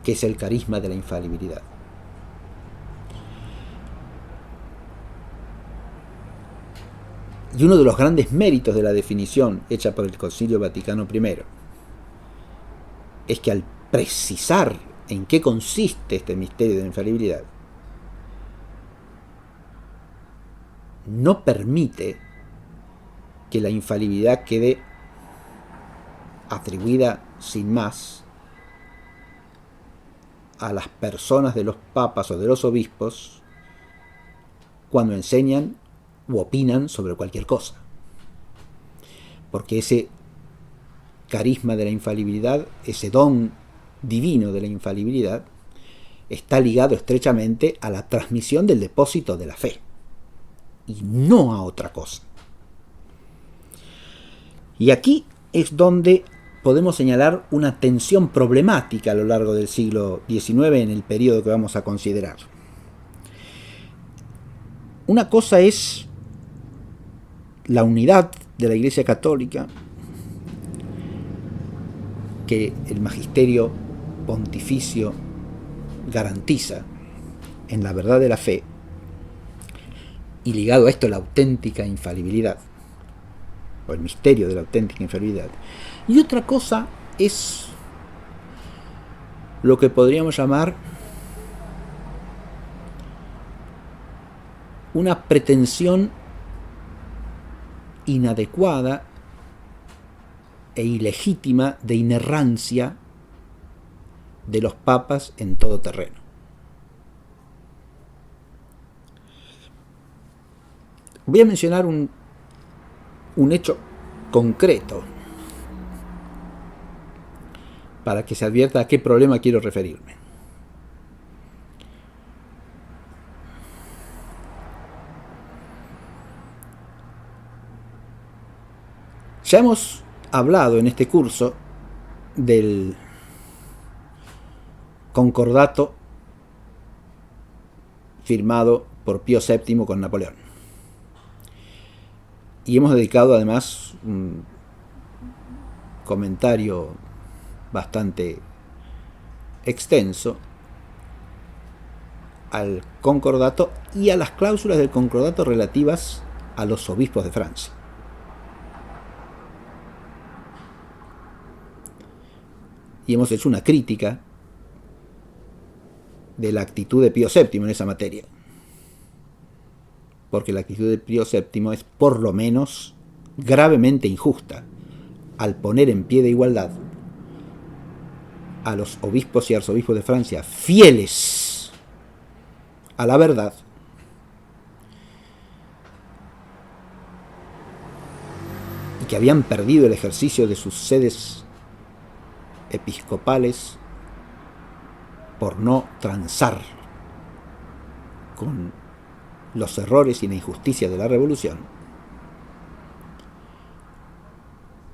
que es el carisma de la infalibilidad. Y uno de los grandes méritos de la definición hecha por el Concilio Vaticano I es que al precisar en qué consiste este misterio de la infalibilidad, no permite que la infalibilidad quede atribuida sin más a las personas de los papas o de los obispos cuando enseñan u opinan sobre cualquier cosa. Porque ese carisma de la infalibilidad, ese don divino de la infalibilidad, está ligado estrechamente a la transmisión del depósito de la fe y no a otra cosa. Y aquí es donde podemos señalar una tensión problemática a lo largo del siglo XIX en el periodo que vamos a considerar. Una cosa es la unidad de la Iglesia Católica que el magisterio pontificio garantiza en la verdad de la fe, y ligado a esto la auténtica infalibilidad, o el misterio de la auténtica infalibilidad. Y otra cosa es lo que podríamos llamar una pretensión inadecuada e ilegítima de inerrancia de los papas en todo terreno. Voy a mencionar un hecho concreto para que se advierta a qué problema quiero referirme. Ya hemos hablado en este curso del concordato firmado por Pío VII con Napoleón. Y hemos dedicado además un comentario bastante extenso al concordato y a las cláusulas del concordato relativas a los obispos de Francia. Y hemos hecho una crítica de la actitud de Pío VII en esa materia. Porque la actitud de Pío VII es por lo menos gravemente injusta al poner en pie de igualdad a los obispos y arzobispos de Francia fieles a la verdad y que habían perdido el ejercicio de sus sedes episcopales por no transar con los errores y la injusticia de la revolución,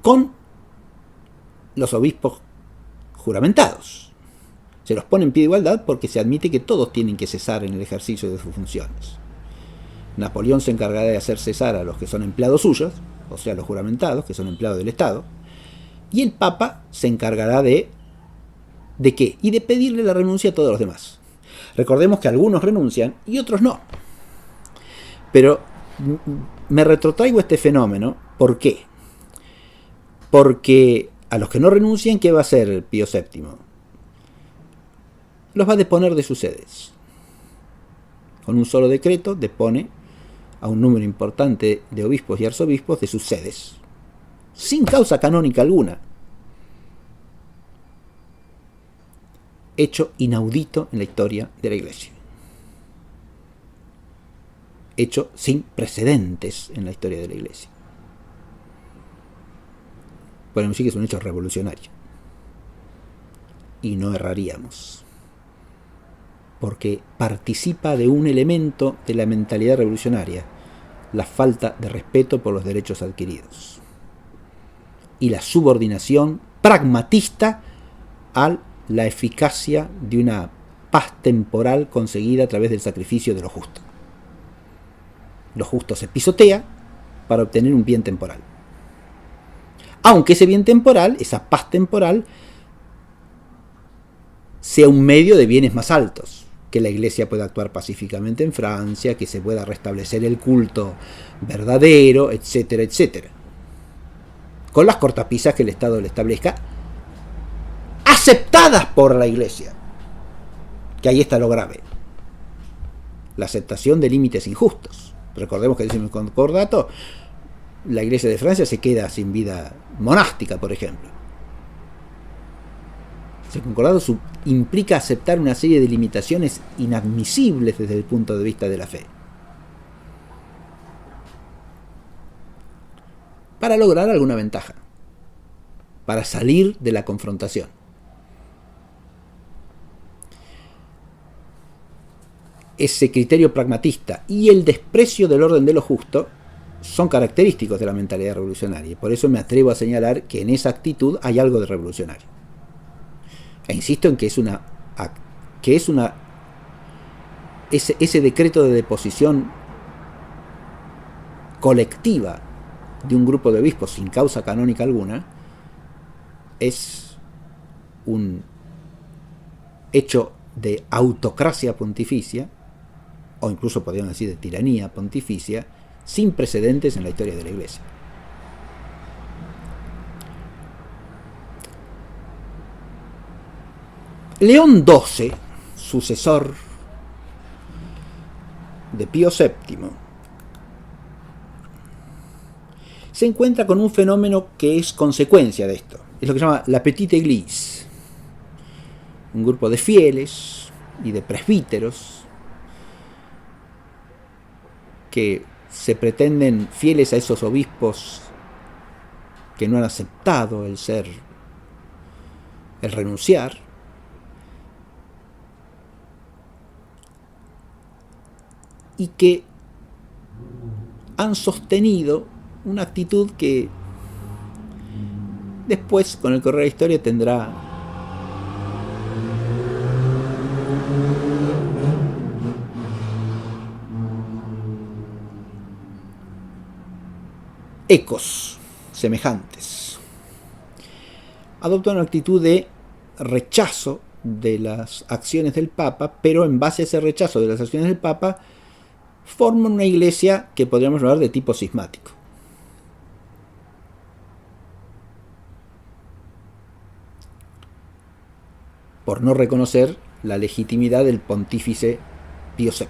con los obispos juramentados. Se los pone en pie de igualdad porque se admite que todos tienen que cesar en el ejercicio de sus funciones. Napoleón se encargará de hacer cesar a los que son empleados suyos, o sea, los juramentados, que son empleados del Estado, y el Papa se encargará ¿de qué? Y de pedirle la renuncia a todos los demás. Recordemos que algunos renuncian y otros no. Pero me retrotraigo a este fenómeno. ¿Por qué? Porque a los que no renuncian, ¿qué va a hacer Pío VII? Los va a deponer de sus sedes. Con un solo decreto depone a un número importante de obispos y arzobispos de sus sedes, sin causa canónica alguna. Hecho inaudito en la historia de la Iglesia. Hecho sin precedentes en la historia de la Iglesia. Podemos decir que es un hecho revolucionario. Y no erraríamos. Porque participa de un elemento de la mentalidad revolucionaria, la falta de respeto por los derechos adquiridos. Y la subordinación pragmatista a la eficacia de una paz temporal conseguida a través del sacrificio de lo justo. Lo justo se pisotea para obtener un bien temporal. Aunque ese bien temporal, esa paz temporal, sea un medio de bienes más altos, que la Iglesia pueda actuar pacíficamente en Francia, que se pueda restablecer el culto verdadero, etcétera, etcétera. Con las cortapisas que el Estado le establezca, aceptadas por la Iglesia. Que ahí está lo grave. La aceptación de límites injustos. Recordemos que dice el concordato, la Iglesia de Francia se queda sin vida monástica, por ejemplo. El concordato implica aceptar una serie de limitaciones inadmisibles desde el punto de vista de la fe, para lograr alguna ventaja, para salir de la confrontación. Ese criterio pragmatista y el desprecio del orden de lo justo son característicos de la mentalidad revolucionaria, y por eso me atrevo a señalar que en esa actitud hay algo de revolucionario. E insisto en que ese decreto de deposición colectiva de un grupo de obispos sin causa canónica alguna es un hecho de autocracia pontificia, o incluso podríamos decir de tiranía pontificia, sin precedentes en la historia de la Iglesia. León XII, sucesor de Pío VII, se encuentra con un fenómeno que es consecuencia de esto. Es lo que se llama la Petite Église. Un grupo de fieles y de presbíteros que se pretenden fieles a esos obispos que no han aceptado el renunciar, y que han sostenido una actitud que después, con el correr de la historia, tendrá ecos semejantes. Adopta una actitud de rechazo de las acciones del Papa, pero en base a ese rechazo de las acciones del Papa, forman una iglesia que podríamos hablar de tipo cismático. Por no reconocer la legitimidad del pontífice Pío VII.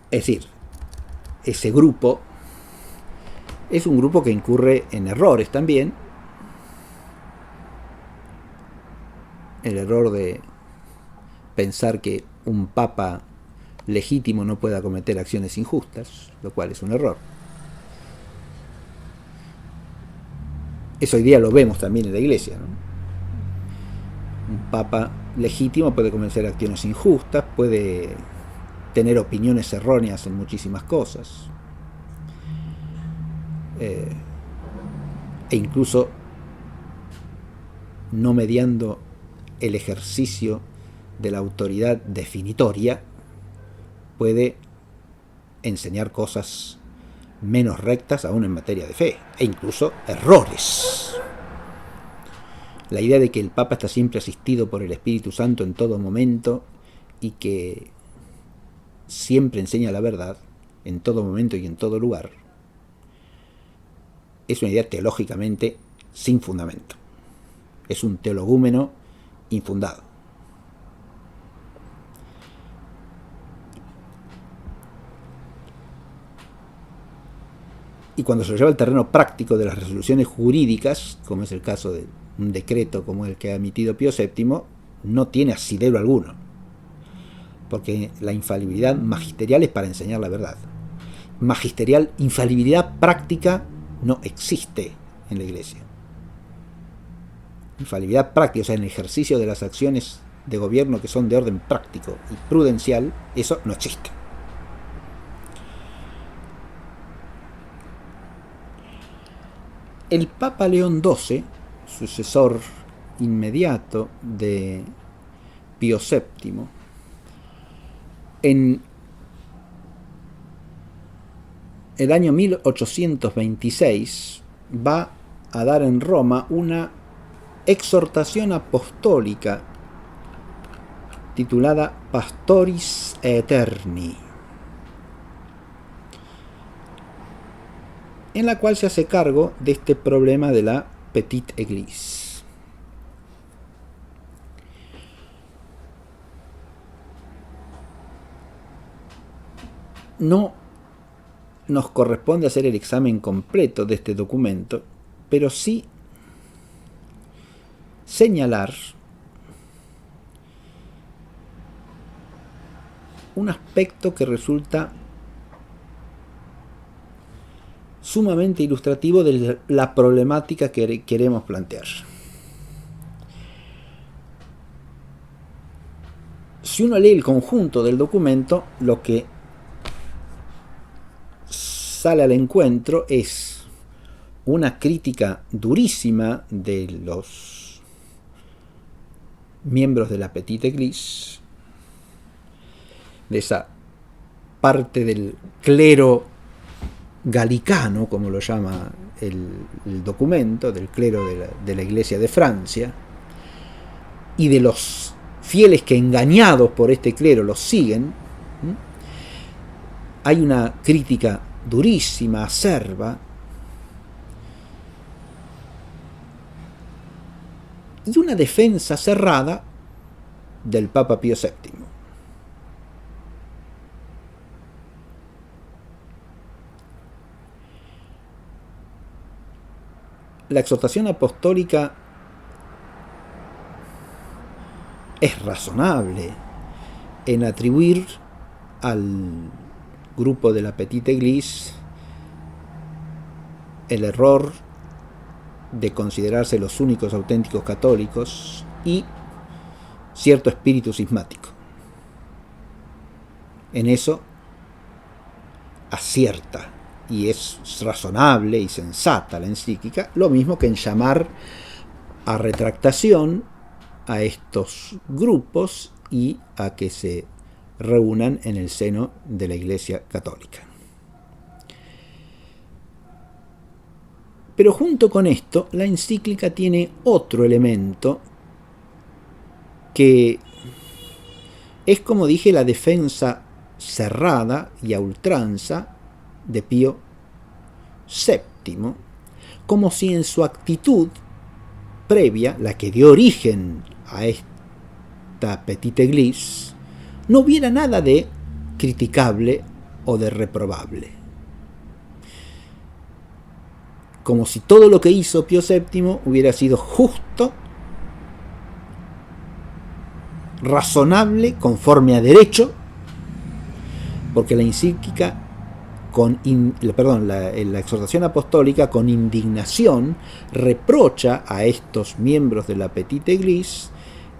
Es decir, ese grupo es un grupo que incurre en errores también. El error de pensar que un papa legítimo no pueda cometer acciones injustas, lo cual es un error. Eso hoy día lo vemos también en la Iglesia, ¿no? Un papa legítimo puede cometer acciones injustas, puede tener opiniones erróneas en muchísimas cosas, e incluso no mediando el ejercicio de la autoridad definitoria puede enseñar cosas menos rectas aún en materia de fe, e incluso errores. La idea de que el Papa está siempre asistido por el Espíritu Santo en todo momento y que siempre enseña la verdad en todo momento y en todo lugar es una idea teológicamente sin fundamento. Es un teologúmeno infundado. Y cuando se lo lleva al terreno práctico de las resoluciones jurídicas, como es el caso de un decreto como el que ha emitido Pío VII, no tiene asidero alguno, porque la infalibilidad magisterial es para enseñar la verdad. Infalibilidad práctica no existe en la Iglesia. Infalibilidad práctica, o sea, en el ejercicio de las acciones de gobierno que son de orden práctico y prudencial, eso no existe. El Papa León XII, sucesor inmediato de Pío VII, en el año 1826 va a dar en Roma una exhortación apostólica titulada Pastoris Aeterni, en la cual se hace cargo de este problema de la Petite Église. No nos corresponde hacer el examen completo de este documento, pero sí señalar un aspecto que resulta sumamente ilustrativo de la problemática que queremos plantear. Si uno lee el conjunto del documento, lo que sale al encuentro es una crítica durísima de los miembros de la Petite Église, de esa parte del clero galicano, como lo llama el documento, del clero de la Iglesia de Francia, y de los fieles que, engañados por este clero, los siguen. Hay una crítica durísima, acerba, y una defensa cerrada del Papa Pío VII. La exhortación apostólica es razonable en atribuir al grupo de la Petite Église el error de considerarse los únicos auténticos católicos y cierto espíritu cismático. En eso acierta y es razonable y sensata la encíclica, lo mismo que en llamar a retractación a estos grupos y a que se reúnan en el seno de la Iglesia Católica. Pero junto con esto, la encíclica tiene otro elemento que es, como dije, la defensa cerrada y a ultranza de Pío VII, como si en su actitud previa, la que dio origen a esta petite église, no hubiera nada de criticable o de reprobable. Como si todo lo que hizo Pío VII hubiera sido justo, razonable, conforme a derecho, porque la encíclica, la exhortación apostólica, con indignación reprocha a estos miembros de la petite église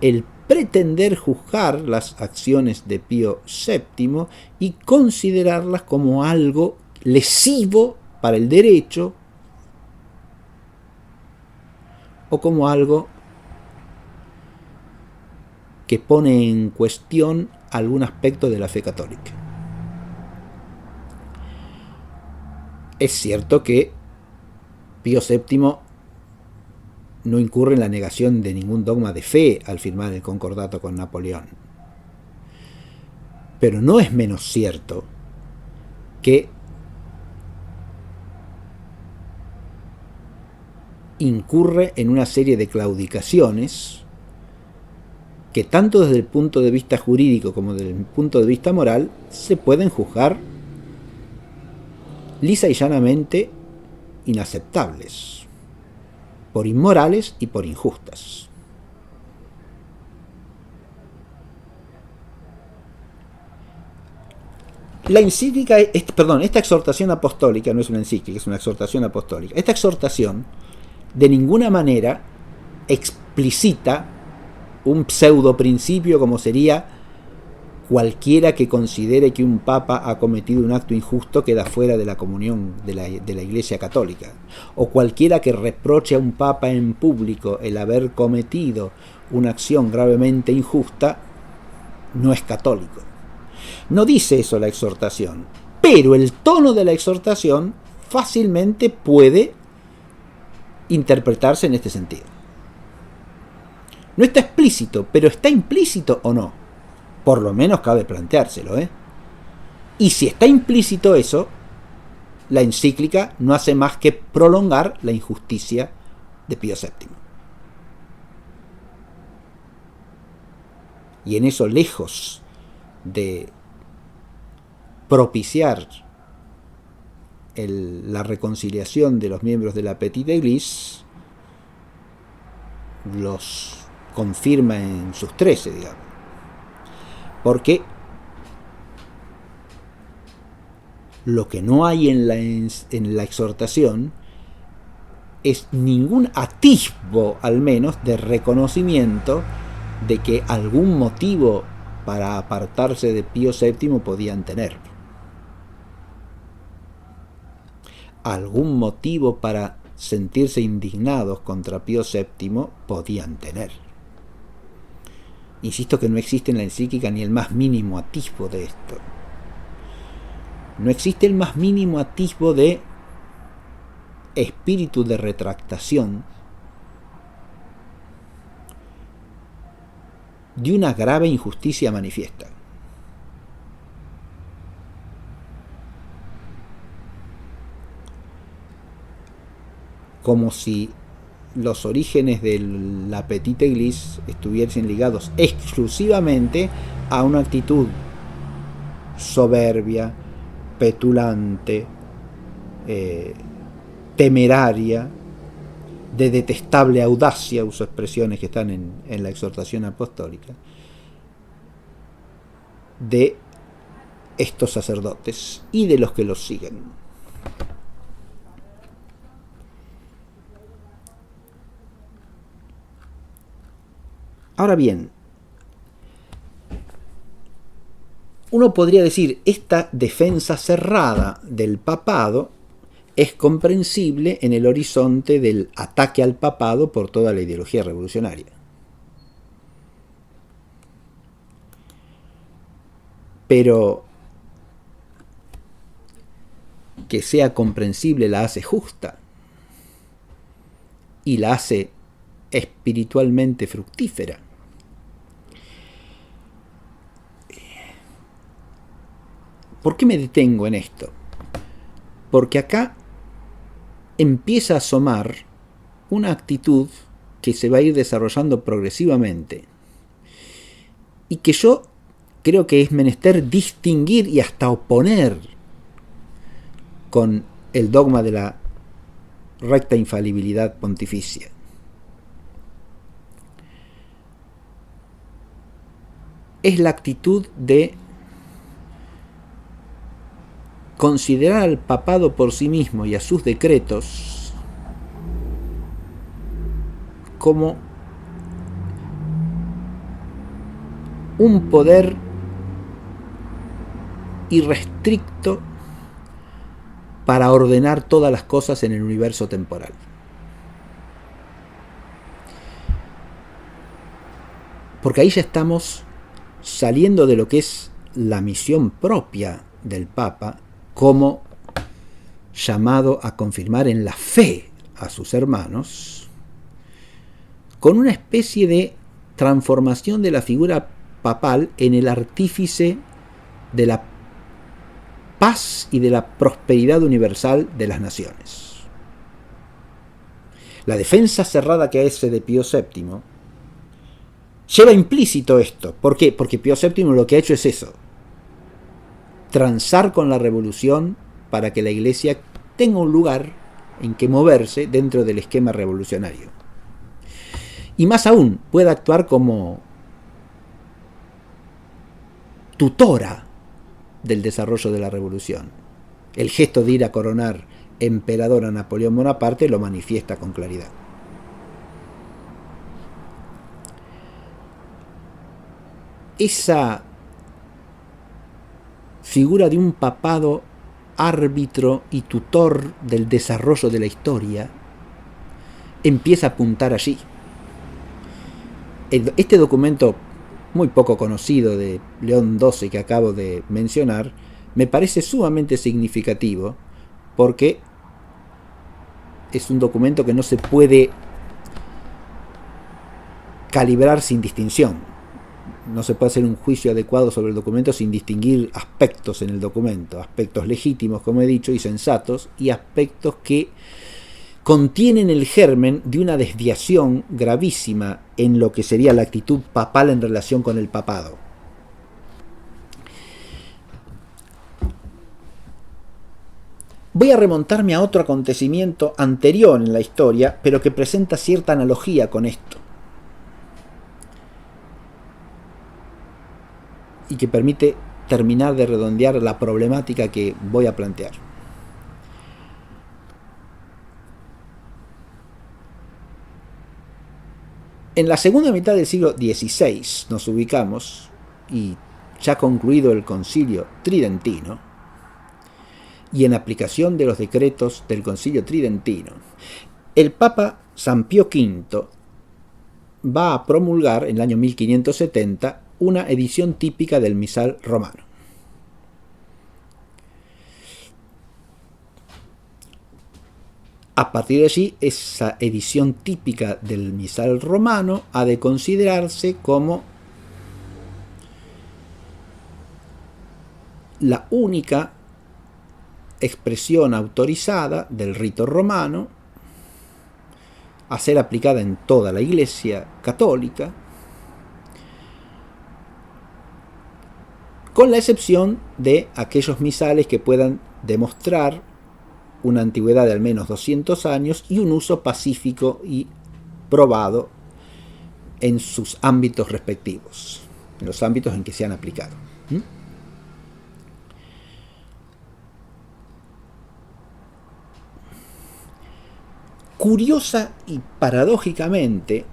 el pretender juzgar las acciones de Pío VII y considerarlas como algo lesivo para el derecho o como algo que pone en cuestión algún aspecto de la fe católica. Es cierto que Pío VII no incurre en la negación de ningún dogma de fe al firmar el concordato con Napoleón. Pero no es menos cierto que incurre en una serie de claudicaciones que tanto desde el punto de vista jurídico como desde el punto de vista moral se pueden juzgar lisa y llanamente inaceptables, por inmorales y por injustas. La encíclica, esta exhortación apostólica no es una encíclica, es una exhortación apostólica. Esta exhortación de ninguna manera explicita un pseudo principio como sería: cualquiera que considere que un papa ha cometido un acto injusto queda fuera de la comunión de la Iglesia Católica, o cualquiera que reproche a un papa en público el haber cometido una acción gravemente injusta no es católico. No dice eso la exhortación, pero el tono de la exhortación fácilmente puede interpretarse en este sentido. No está explícito, pero ¿está implícito o no? Por lo menos cabe planteárselo, ¿eh? Y si está implícito eso, la encíclica no hace más que prolongar la injusticia de Pío VII. Y en eso, lejos de propiciar la reconciliación de los miembros de la petite église, los confirma en sus 13, digamos. Porque lo que no hay en la exhortación es ningún atisbo, al menos, de reconocimiento de que algún motivo para apartarse de Pío VII podían tener. Algún motivo para sentirse indignados contra Pío VII podían tener. Insisto que no existe en la encíclica ni el más mínimo atisbo de esto. No existe el más mínimo atisbo de espíritu de retractación de una grave injusticia manifiesta. Como si los orígenes de la petite église estuviesen ligados exclusivamente a una actitud soberbia, petulante, temeraria, de detestable audacia, uso expresiones que están en la exhortación apostólica, de estos sacerdotes y de los que los siguen. Ahora bien, uno podría decir, esta defensa cerrada del papado es comprensible en el horizonte del ataque al papado por toda la ideología revolucionaria. Pero que sea comprensible la hace justa y la hace espiritualmente fructífera. ¿Por qué me detengo en esto? Porque acá empieza a asomar una actitud que se va a ir desarrollando progresivamente y que yo creo que es menester distinguir y hasta oponer con el dogma de la recta infalibilidad pontificia. Es la actitud de considerar al papado por sí mismo y a sus decretos como un poder irrestricto para ordenar todas las cosas en el universo temporal. Porque ahí ya estamos saliendo de lo que es la misión propia del Papa como llamado a confirmar en la fe a sus hermanos, con una especie de transformación de la figura papal en el artífice de la paz y de la prosperidad universal de las naciones. La defensa cerrada que hace de Pío VII lleva implícito esto. ¿Por qué? Porque Pío VII lo que ha hecho es eso: transar con la revolución para que la Iglesia tenga un lugar en que moverse dentro del esquema revolucionario. Y más aún, pueda actuar como tutora del desarrollo de la revolución. El gesto de ir a coronar emperador a Napoleón Bonaparte lo manifiesta con claridad. Esa figura de un papado árbitro y tutor del desarrollo de la historia empieza a apuntar allí. Este documento muy poco conocido de León XII que acabo de mencionar me parece sumamente significativo porque es un documento que no se puede calibrar sin distinción. No se puede hacer un juicio adecuado sobre el documento sin distinguir aspectos en el documento, aspectos legítimos, como he dicho, y sensatos, y aspectos que contienen el germen de una desviación gravísima en lo que sería la actitud papal en relación con el papado. Voy a remontarme a otro acontecimiento anterior en la historia, pero que presenta cierta analogía con esto, y que permite terminar de redondear la problemática que voy a plantear. En la segunda mitad del siglo XVI nos ubicamos, y ya concluido el Concilio Tridentino, y en aplicación de los decretos del Concilio Tridentino, el Papa San Pío V va a promulgar en el año 1570 una edición típica del misal romano. A partir de allí, esa edición típica del misal romano ha de considerarse como la única expresión autorizada del rito romano a ser aplicada en toda la Iglesia católica, con la excepción de aquellos misales que puedan demostrar una antigüedad de al menos 200 años y un uso pacífico y probado en sus ámbitos respectivos, en los ámbitos en que se han aplicado. Curiosa y paradójicamente,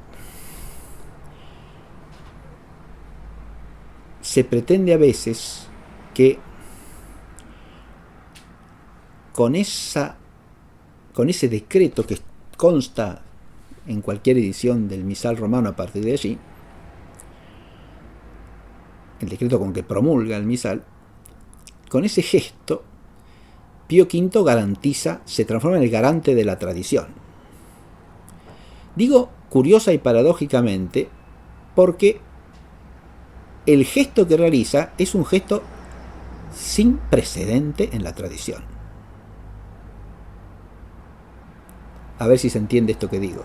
se pretende a veces que con esa con ese decreto que consta en cualquier edición del misal romano a partir de allí, el decreto con que promulga el misal, con ese gesto, Pío V garantiza, se transforma en el garante de la tradición. Digo curiosa y paradójicamente porque el gesto que realiza es un gesto sin precedente en la tradición. A ver si se entiende esto que digo.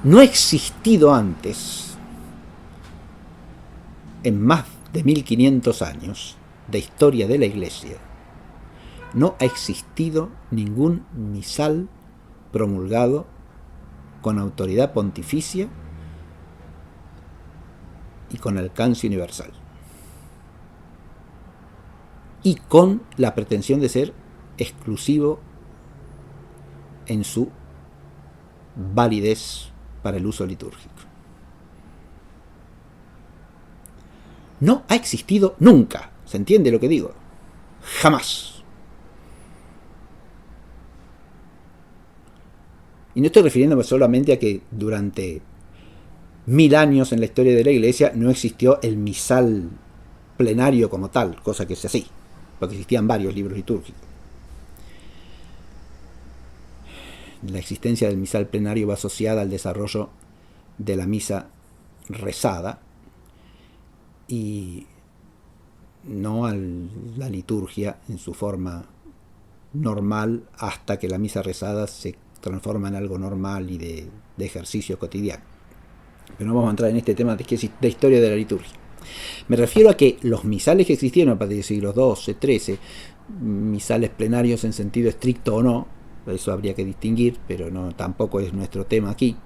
No ha existido antes, en más de 1500 años de historia de la Iglesia, no ha existido ningún misal promulgado con autoridad pontificia y con alcance universal, y con la pretensión de ser exclusivo en su validez para el uso litúrgico. No ha existido nunca, ¿se entiende lo que digo? Jamás. Y no estoy refiriéndome solamente a que durante 1000 años en la historia de la Iglesia no existió el misal plenario como tal, cosa que es así, porque existían varios libros litúrgicos. La existencia del misal plenario va asociada al desarrollo de la misa rezada y no a la liturgia en su forma normal hasta que la misa rezada se transforma en algo normal y de ejercicio cotidiano. Pero no vamos a entrar en este tema de historia de la liturgia. Me refiero a que los misales que existieron a partir del siglo XII, XIII, misales plenarios en sentido estricto o no, eso habría que distinguir, pero no, tampoco es nuestro tema aquí.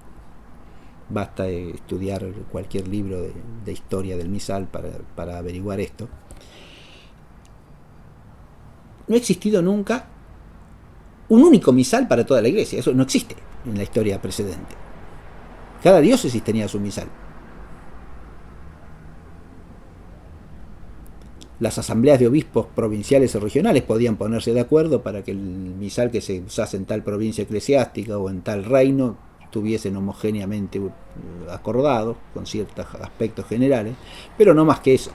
Basta estudiar cualquier libro de historia del misal para averiguar esto. No ha existido nunca un único misal para toda la Iglesia. Eso no existe en la historia precedente. Cada diócesis tenía su misal. Las asambleas de obispos provinciales o regionales podían ponerse de acuerdo para que el misal que se usase en tal provincia eclesiástica o en tal reino estuviesen homogéneamente acordados con ciertos aspectos generales, pero no más que eso.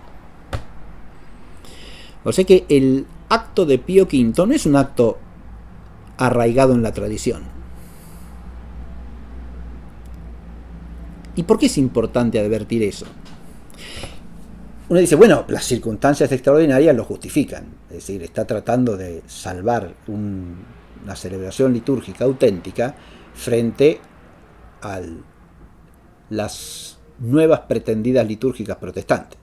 O sea que el acto de Pío V no es un acto arraigado en la tradición. ¿Y por qué es importante advertir eso? Uno dice, bueno, las circunstancias extraordinarias lo justifican, es decir, está tratando de salvar una celebración litúrgica auténtica frente a las nuevas pretendidas litúrgicas protestantes.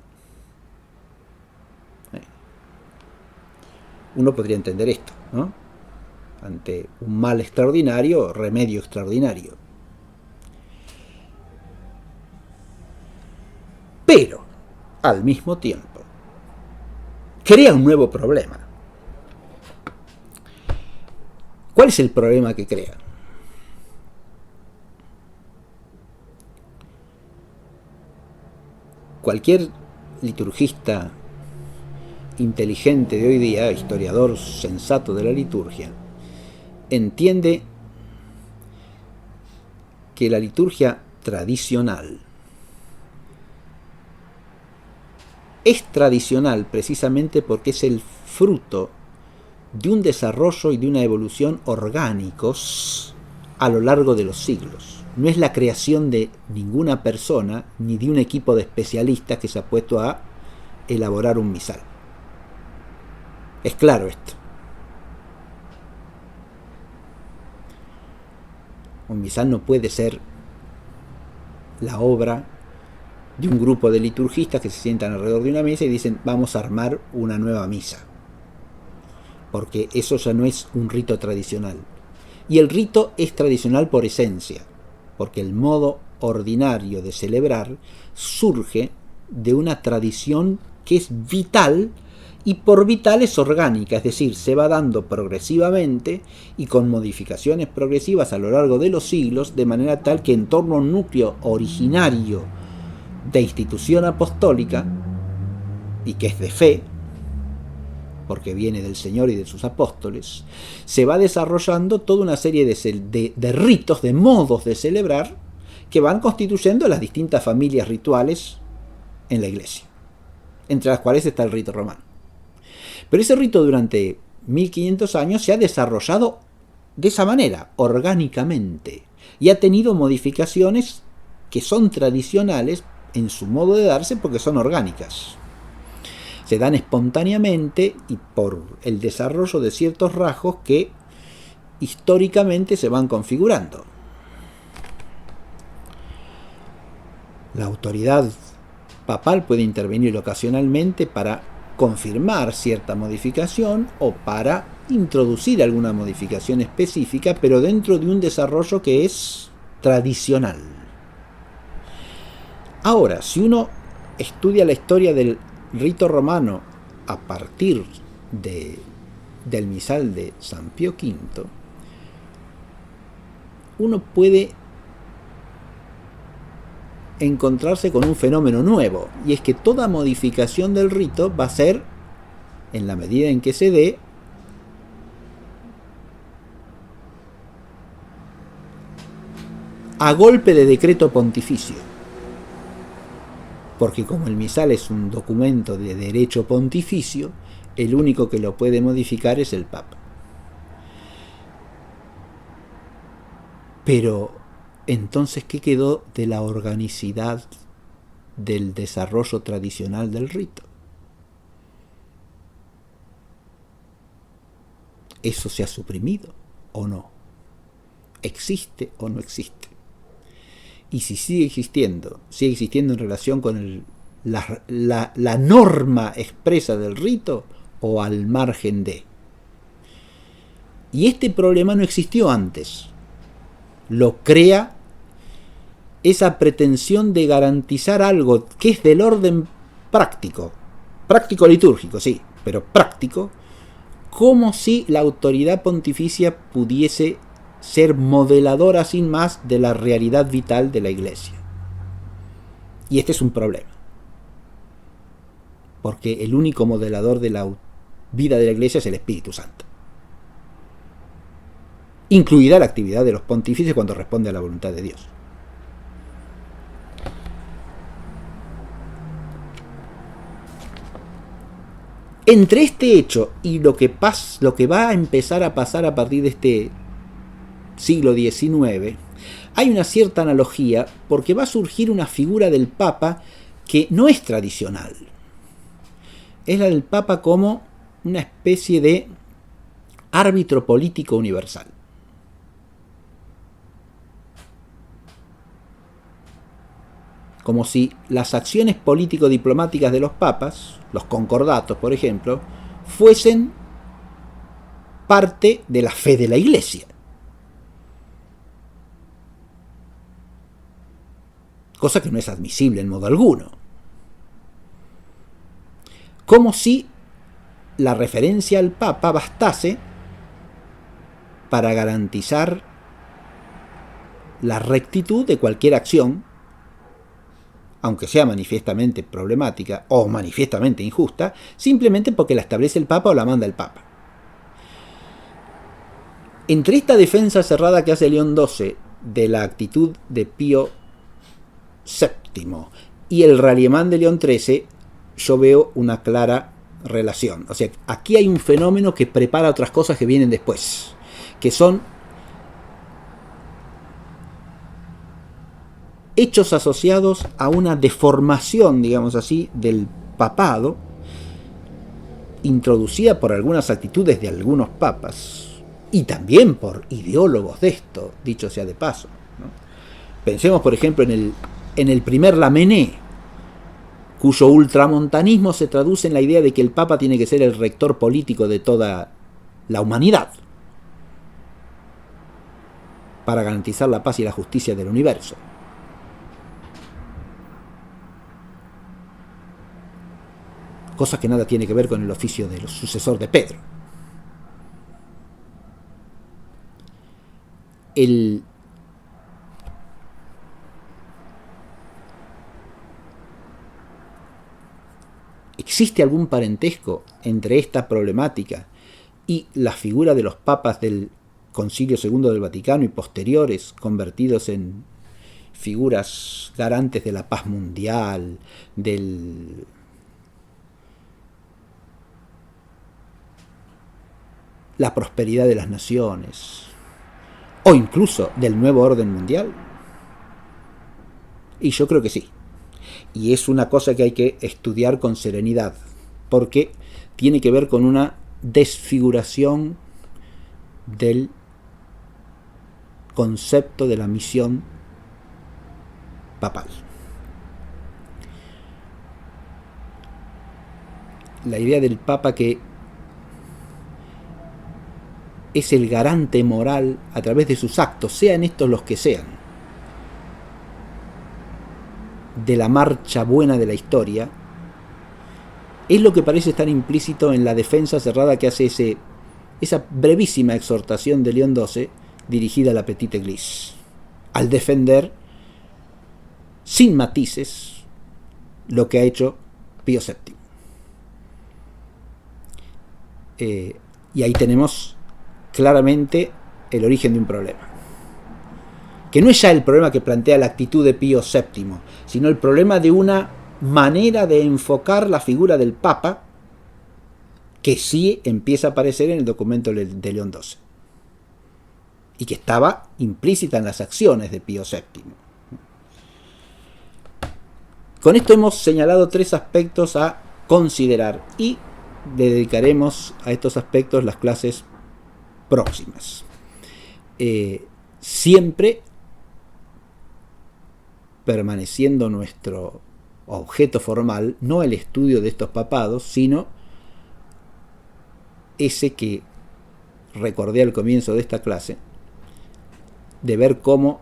Uno podría entender esto, ¿no? Ante un mal extraordinario, remedio extraordinario. Pero al mismo tiempo, crea un nuevo problema. ¿Cuál es el problema que crea? Cualquier liturgista inteligente de hoy día, historiador sensato de la liturgia, entiende que la liturgia tradicional es tradicional precisamente porque es el fruto de un desarrollo y de una evolución orgánicos a lo largo de los siglos. No es la creación de ninguna persona ni de un equipo de especialistas que se ha puesto a elaborar un misal. Es claro esto. Un misal no puede ser la obra de un grupo de liturgistas que se sientan alrededor de una mesa y dicen vamos a armar una nueva misa, porque eso ya no es un rito tradicional. Y el rito es tradicional por esencia, porque el modo ordinario de celebrar surge de una tradición que es vital, y por vital es orgánica, es decir, se va dando progresivamente y con modificaciones progresivas a lo largo de los siglos, de manera tal que en torno a un núcleo originario de institución apostólica y que es de fe, porque viene del Señor y de sus apóstoles, se va desarrollando toda una serie de ritos, de modos de celebrar, que van constituyendo las distintas familias rituales en la Iglesia, entre las cuales está el rito romano. Pero ese rito durante 1500 años se ha desarrollado de esa manera, orgánicamente, y ha tenido modificaciones que son tradicionales en su modo de darse porque son orgánicas. Se dan espontáneamente y por el desarrollo de ciertos rasgos que históricamente se van configurando. La autoridad papal puede intervenir ocasionalmente para confirmar cierta modificación o para introducir alguna modificación específica, pero dentro de un desarrollo que es tradicional. Ahora, si uno estudia la historia del rito romano a partir del misal de San Pío V, uno puede encontrarse con un fenómeno nuevo, y es que toda modificación del rito va a ser, en la medida en que se dé, a golpe de decreto pontificio, porque como el misal es un documento de derecho pontificio, el único que lo puede modificar es el Papa. Pero entonces, ¿qué quedó de la organicidad del desarrollo tradicional del rito? ¿Eso se ha suprimido o no? ¿Existe o no existe? Y si sigue existiendo en relación con la norma expresa del rito o al margen de. Y este problema no existió antes. Lo crea esa pretensión de garantizar algo que es del orden práctico litúrgico, sí, pero práctico, como si la autoridad pontificia pudiese ser modeladora sin más de la realidad vital de la Iglesia. Y este es un problema, porque el único modelador de la vida de la Iglesia es el Espíritu Santo, incluida la actividad de los pontífices cuando responde a la voluntad de Dios. Entre este hecho y lo que va a empezar a pasar a partir de este siglo XIX, hay una cierta analogía, porque va a surgir una figura del Papa que no es tradicional. Es la del Papa como una especie de árbitro político universal. Como si las acciones político-diplomáticas de los papas, los concordatos, por ejemplo, fuesen parte de la fe de la Iglesia. Cosa que no es admisible en modo alguno. Como si la referencia al Papa bastase para garantizar la rectitud de cualquier acción, aunque sea manifiestamente problemática o manifiestamente injusta, simplemente porque la establece el Papa o la manda el Papa. Entre esta defensa cerrada que hace León XII de la actitud de Pío VII y el ralliemán de León XIII, yo veo una clara relación. O sea, aquí hay un fenómeno que prepara otras cosas que vienen después, que son hechos asociados a una deformación, digamos así, del papado, introducida por algunas actitudes de algunos papas, y también por ideólogos de esto, dicho sea de paso, ¿no? Pensemos, por ejemplo, en el primer Lamennais, cuyo ultramontanismo se traduce en la idea de que el Papa tiene que ser el rector político de toda la humanidad para garantizar la paz y la justicia del universo. Cosa que nada tiene que ver con el oficio del sucesor de Pedro. ¿Existe algún parentesco entre esta problemática y la figura de los papas del Concilio II del Vaticano y posteriores, convertidos en figuras garantes de la paz mundial, la prosperidad de las naciones, o incluso del nuevo orden mundial? Y yo creo que sí. Y es una cosa que hay que estudiar con serenidad, porque tiene que ver con una desfiguración del concepto de la misión papal. La idea del Papa que es el garante moral a través de sus actos, sean estos los que sean, de la marcha buena de la historia, es lo que parece estar implícito en la defensa cerrada que hace esa brevísima exhortación de León XII dirigida a la Petite Église, al defender sin matices lo que ha hecho Pío VII. Y ahí tenemos claramente el origen de un problema, que no es ya el problema que plantea la actitud de Pío VII, sino el problema de una manera de enfocar la figura del Papa que sí empieza a aparecer en el documento de León XII y que estaba implícita en las acciones de Pío VII. Con esto hemos señalado 3 aspectos a considerar y le dedicaremos a estos aspectos las clases próximas. Siempre permaneciendo nuestro objeto formal, no el estudio de estos papados, sino ese que recordé al comienzo de esta clase, de ver cómo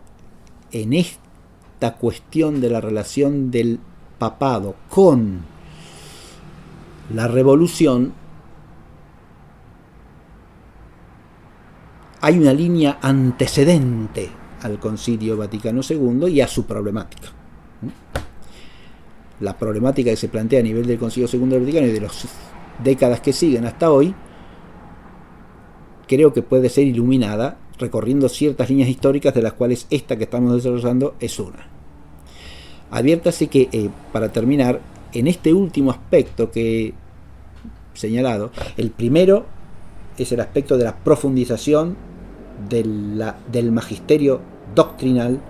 en esta cuestión de la relación del papado con la revolución hay una línea antecedente al Concilio Vaticano II y a su problemática. La problemática que se plantea a nivel del Concilio II del Vaticano y de las décadas que siguen hasta hoy, creo que puede ser iluminada recorriendo ciertas líneas históricas, de las cuales esta que estamos desarrollando es una. Adviértase que, para terminar, en este último aspecto que he señalado, el primero es el aspecto de la profundización del magisterio doctrinal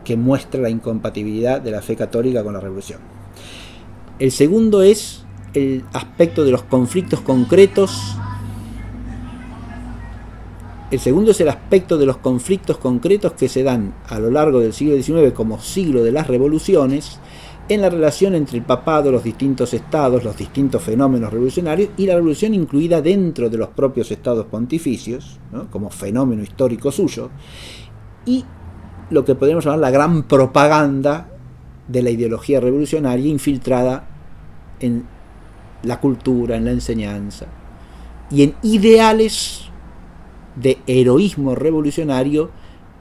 que muestra la incompatibilidad de la fe católica con la revolución. El segundo es el aspecto de los conflictos concretos. El segundo es el aspecto de los conflictos concretos que se dan a lo largo del siglo XIX como siglo de las revoluciones, en la relación entre el papado, los distintos estados, los distintos fenómenos revolucionarios y la revolución incluida dentro de los propios estados pontificios, ¿no?, como fenómeno histórico suyo, y lo que podríamos llamar la gran propaganda de la ideología revolucionaria infiltrada en la cultura, en la enseñanza y en ideales de heroísmo revolucionario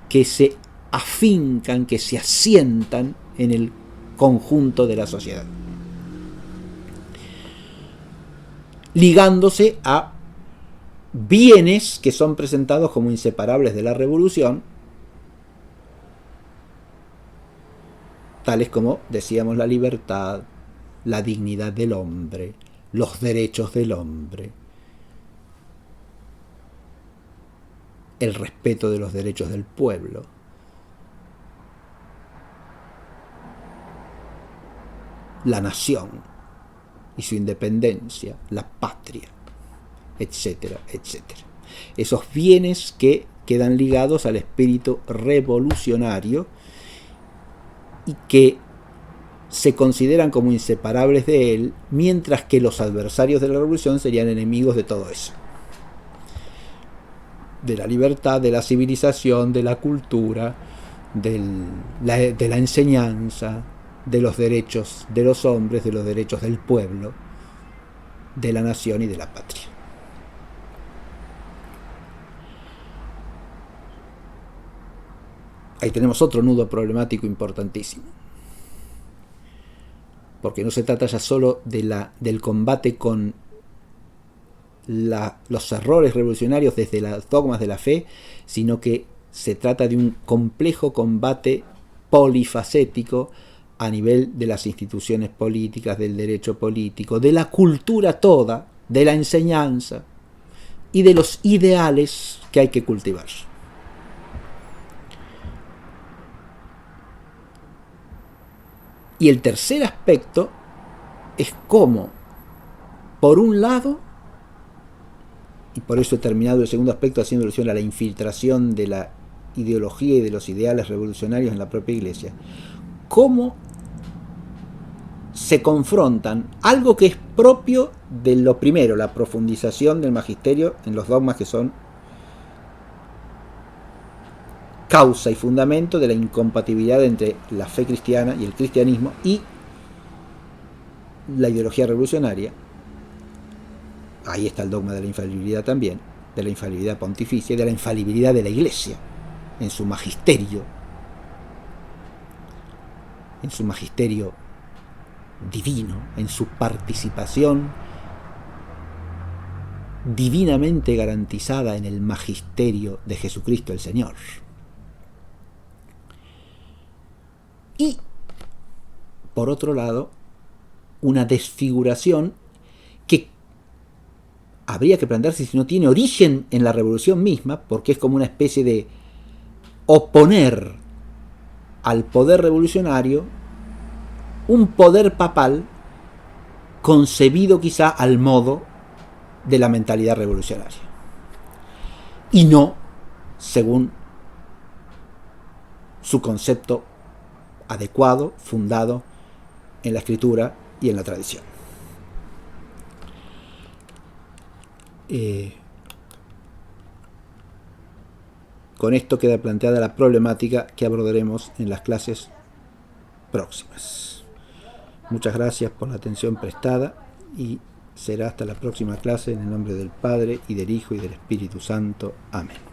que se afincan, que se asientan en el conjunto de la sociedad, ligándose a bienes que son presentados como inseparables de la revolución, tales como, decíamos, la libertad, la dignidad del hombre, los derechos del hombre, el respeto de los derechos del pueblo, la nación y su independencia, la patria, etcétera, etcétera. Esos bienes que quedan ligados al espíritu revolucionario y que se consideran como inseparables de él, mientras que los adversarios de la revolución serían enemigos de todo eso, de la libertad, de la civilización, de la cultura, de la enseñanza, de los derechos de los hombres, de los derechos del pueblo, de la nación y de la patria. Ahí tenemos otro nudo problemático importantísimo. porque no se trata ya solo del combate con los errores revolucionarios desde los dogmas de la fe, sino que se trata de un complejo combate polifacético a nivel de las instituciones políticas, del derecho político, de la cultura toda, de la enseñanza y de los ideales que hay que cultivar. Y el tercer aspecto es cómo, por un lado, y por eso he terminado el segundo aspecto haciendo alusión a la infiltración de la ideología y de los ideales revolucionarios en la propia Iglesia, cómo se confrontan algo que es propio de lo primero, la profundización del magisterio en los dogmas que son causa y fundamento de la incompatibilidad entre la fe cristiana y el cristianismo y la ideología revolucionaria. Ahí está el dogma de la infalibilidad también, de la infalibilidad pontificia y de la infalibilidad de la Iglesia en su magisterio divino, en su participación divinamente garantizada en el magisterio de Jesucristo el Señor. Y, por otro lado, una desfiguración que habría que plantearse si no tiene origen en la revolución misma, porque es como una especie de oponer al poder revolucionario un poder papal concebido quizá al modo de la mentalidad revolucionaria y no según su concepto adecuado, fundado en la escritura y en la tradición. Con esto queda planteada la problemática que abordaremos en las clases próximas. Muchas gracias por la atención prestada y será hasta la próxima clase en el nombre del Padre y del Hijo y del Espíritu Santo. Amén.